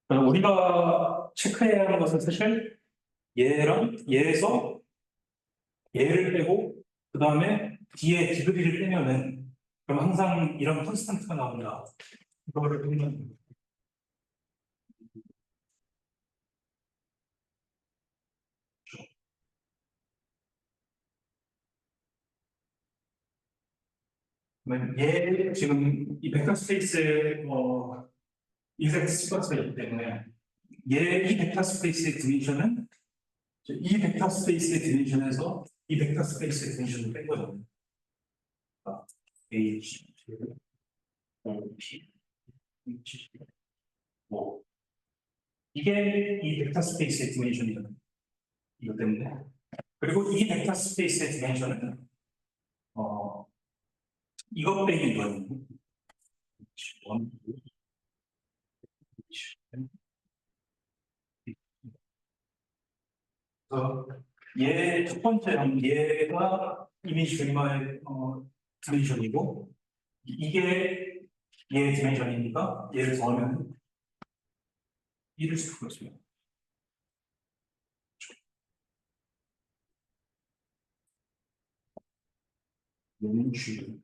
우리가 체크해야 하는 것은 사실 얘랑 얘에서 얘를 빼고 그 다음에 뒤에 디그리를 빼면은 그럼 항상 이런 콘스탄트가 나온다. 이거를 보면 그러면 얘 지금 이 벡터 스페이스에 이펙트 시퀀스가 있기 때문에 이 벡터 스페이스의 디멘션은 이 벡터 스페이스의 디멘션에서 이 벡터 스페이스의 디멘션을 뺀 거죠. H, O, P, H, 뭐 이게 이 벡터 스페이스의 디멘션이잖아요. 이것 때문에. 그리고 이 벡터 스페이스의 디멘션은 이것 빼기 이거는 원, 그래서 얘 첫 번째는 얘가 이미지 그림화의 디멘션이고 이게 얘의 디멘션이니까 얘를 더하면 1을 수가 있어요. 얘는 G.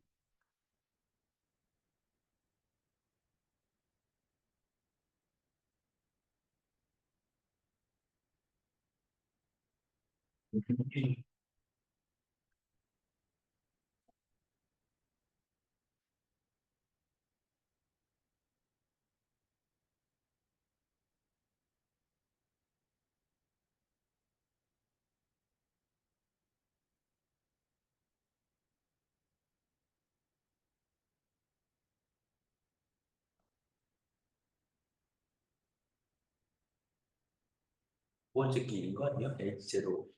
두 번째 끼인 거 아니야? H0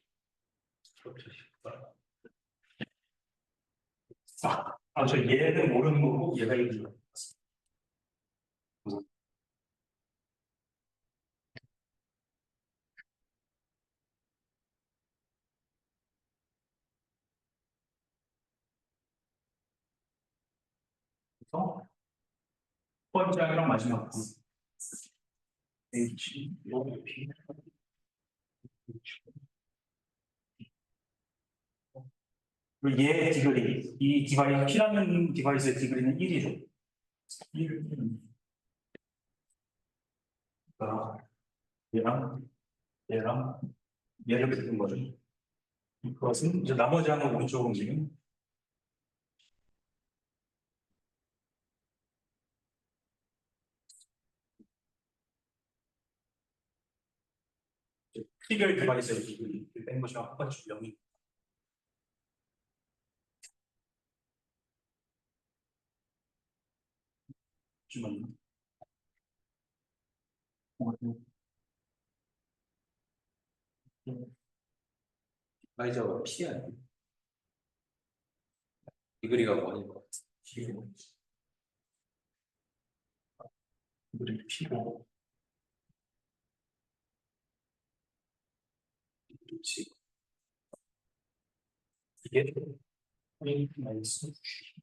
저 얘는 모르는 거고 얘가 이기는 거. 그래서 첫 번째 항이랑 마지막 항. H, O, P, 그리고 얘 디그리, 이 디바이스, P라는 디바이스의 디그리는 1이죠. 1, 얘랑 얘랑 얘를 붙은 거죠. 그것은 이제 나머지 하나 오른쪽 움직임. P별 디바이스의 디그리 뺀 것이 한 번씩 0이. 잠시만요. 파이저가 P 아니에요? 디그리가 원인 것 같아. 우리 피고 그렇지. 이게 A 마이너스 G.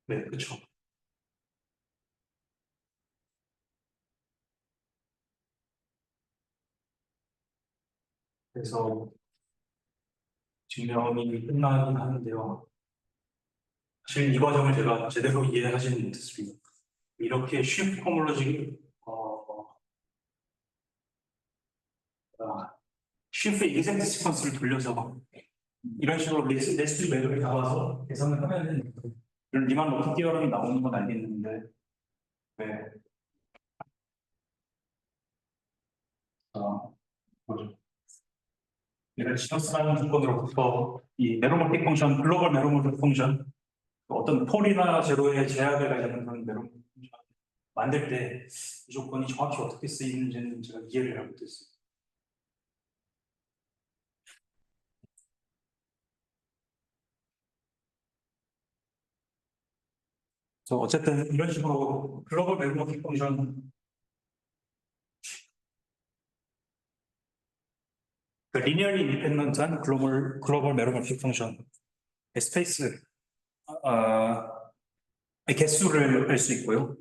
네, 그렇죠. 그래서 증명이 끝나긴 하는데요. 사실 이 과정을 제가 제대로 이해하지는 못했습니다. 이렇게 쉬프트 포뮬러지 쉬프트 익젝트 시퀀스를 돌려서 이런 식으로 네스트 매듭을 잡아서 계산을 하면은 이런 리만 로트 디어럼이 나오는 건 알겠는데 왜 뭐죠? 이런 시너스라는 조건으로부터 이 메로모틱 펑션, 글로벌 메로모틱 펑션 어떤 폴이나 제로의 제약을 가지는 그런 메로모틱 펑션 만들 때 이 조건이 정확히 어떻게 쓰이는지는 제가 이해를 잘 못했어요. 그래서 어쨌든 이런 식으로 글로벌 메로모틱 펑션 그 리니어리 인디펜던트한 글로벌 메로모틱 펑션 스페이스 개수를 알 수 있고요.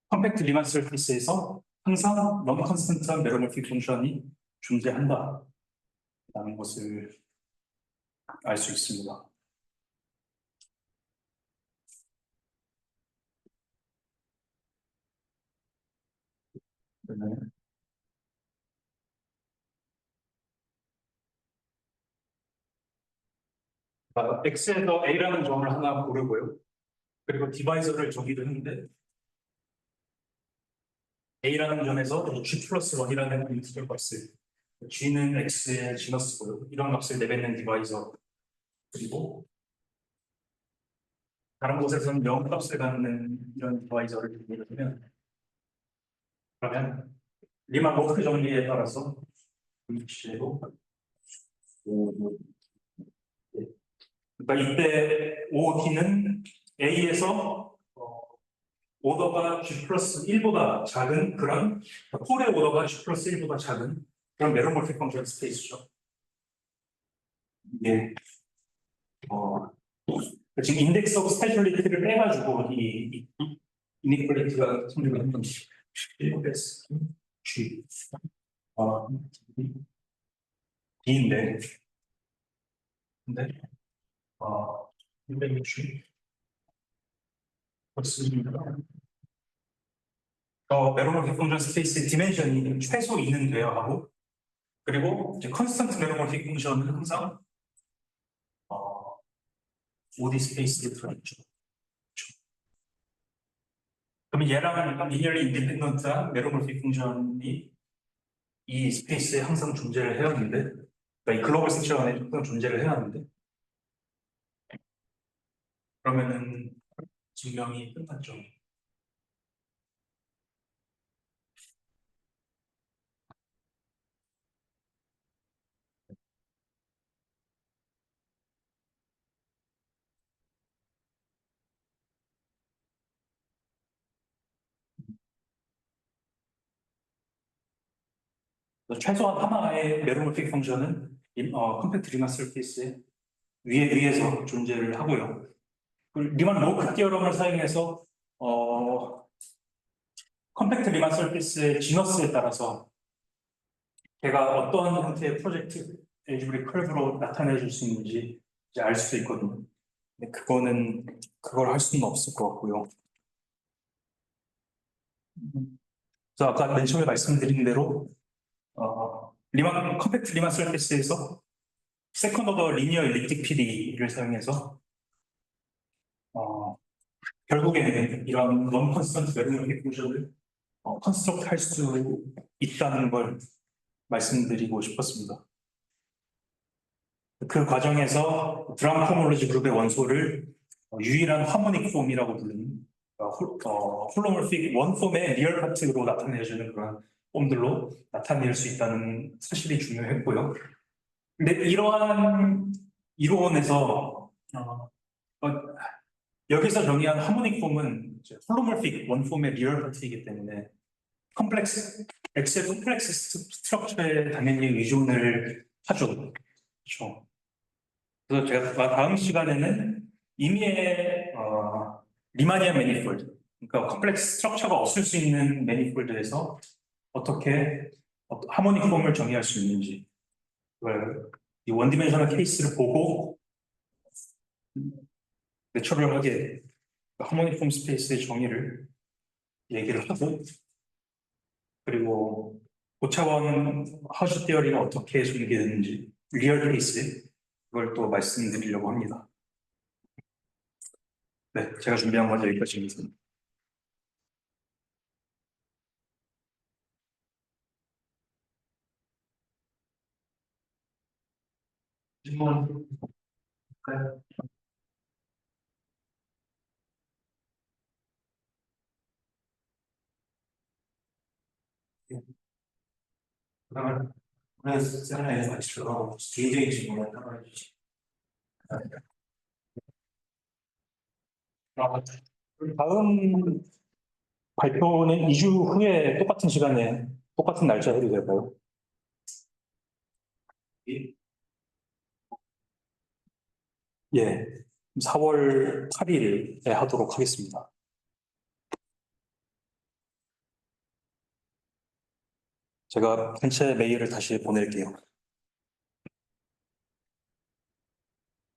컴팩트 리만 서피스에서 항상 non 컨스턴트한 메로모틱 펑션이 존재한다 라는 것을 알 수 있습니다. 네. X에서 A라는 점을 하나 고르고요. 그리고 디바이저를 정의를 했는데 A라는 점에서 G 플러스 1이라는 인티저 값을 G는 X의 지너스고요. 이런 값을 내뱉는 디바이저 그리고 다른 곳에서는 0 값을 갖는 이런 디바이저를 정의를 하면 그러면 리만 로크 정리에 따라서 G로 그러니까 이때 OD는 A에서 오더가 G 플러스 1보다 작은 그런 폴의 오더가 G 플러스 1보다 작은 그런 메로모틱 펑션 스페이스죠. 예. 지금 인덱스 오브 스페셜리티를 빼가지고 이 이니퀄리티가 성립을 한 G D인데 근데 G 플러스 메로모틱 펑션 스페이스의 디멘션이 최소 2는 돼야 하고 그리고 이제 컨스턴트 메로모틱 펑션은 항상 OD 스페이스에 들어있죠. 그럼 얘랑 리니어리 인디펜던트한 메로모틱 펑션이 이 스페이스에 항상 존재를 해야 하는데 그러니까 이 글로벌 섹션 안에 항상 존재를 해야 하는데 그러면은 증명이 끝났죠. 최소한 하나의 메로모틱 펑션은 컴팩트 리만 서피스에 위에서 존재를 하고요. 리만 로크 디어럼을 사용해서 컴팩트 리만 서피스의 지너스에 따라서 걔가 어떠한 형태의 프로젝트 엘지브릭 커브로 나타내 줄 수 있는지 이제 알 수도 있거든요. 근데 그걸 할 수는 없을 것 같고요. 그래서 아까 맨 처음에 말씀드린 대로 컴팩트 리만 서페이스에서 세컨 오더 리니어 엘립틱 PD를 사용해서 결국에는 이런 non constant 매듭 펑션을 컨스트럭트 할 수 있다는 걸 말씀드리고 싶었습니다. 그 과정에서 브라운 호몰로지 그룹의 원소를 유일한 하모닉 폼이라고 부르는 홀로몰픽 원폼의 리얼 파트로 나타내주는 그런 폼들로 나타낼 수 있다는 사실이 중요했고요. 근데 이러한 이론에서 여기서 정의한 하모닉 폼은 홀로몰픽 원폼의 리얼 파트이기 때문에 엑셀 컴플렉스 스트럭처에 당연히 의존을 하죠. 그렇죠. 그래서 제가 다음 시간에는 이미의 리마니안 매니폴드, 그러니까 컴플렉스 스트럭처가 없을 수 있는 매니폴드에서 어떻게 하모닉 폼을 정의할 수 있는지, 이 원디멘셔널 케이스를 보고 내추럴하게 하모닉 폼 스페이스의 정의를 얘기를 하고, 그리고 고차원 하우스 티어리가 어떻게 전개되는지 리얼 케이스 그걸 또 말씀드리려고 합니다. 네, 제가 준비한 건 여기까지입니다. 질문 할까요? 그러면 오늘 세미나에 같이 들어가고 개인적인 질문을 한번 해주시죠. 다음 발표는 2주 후에 똑같은 시간에 똑같은 날짜 해도 될까요? 예, 4월 8일에 하도록 하겠습니다. 제가 전체 메일을 다시 보낼게요.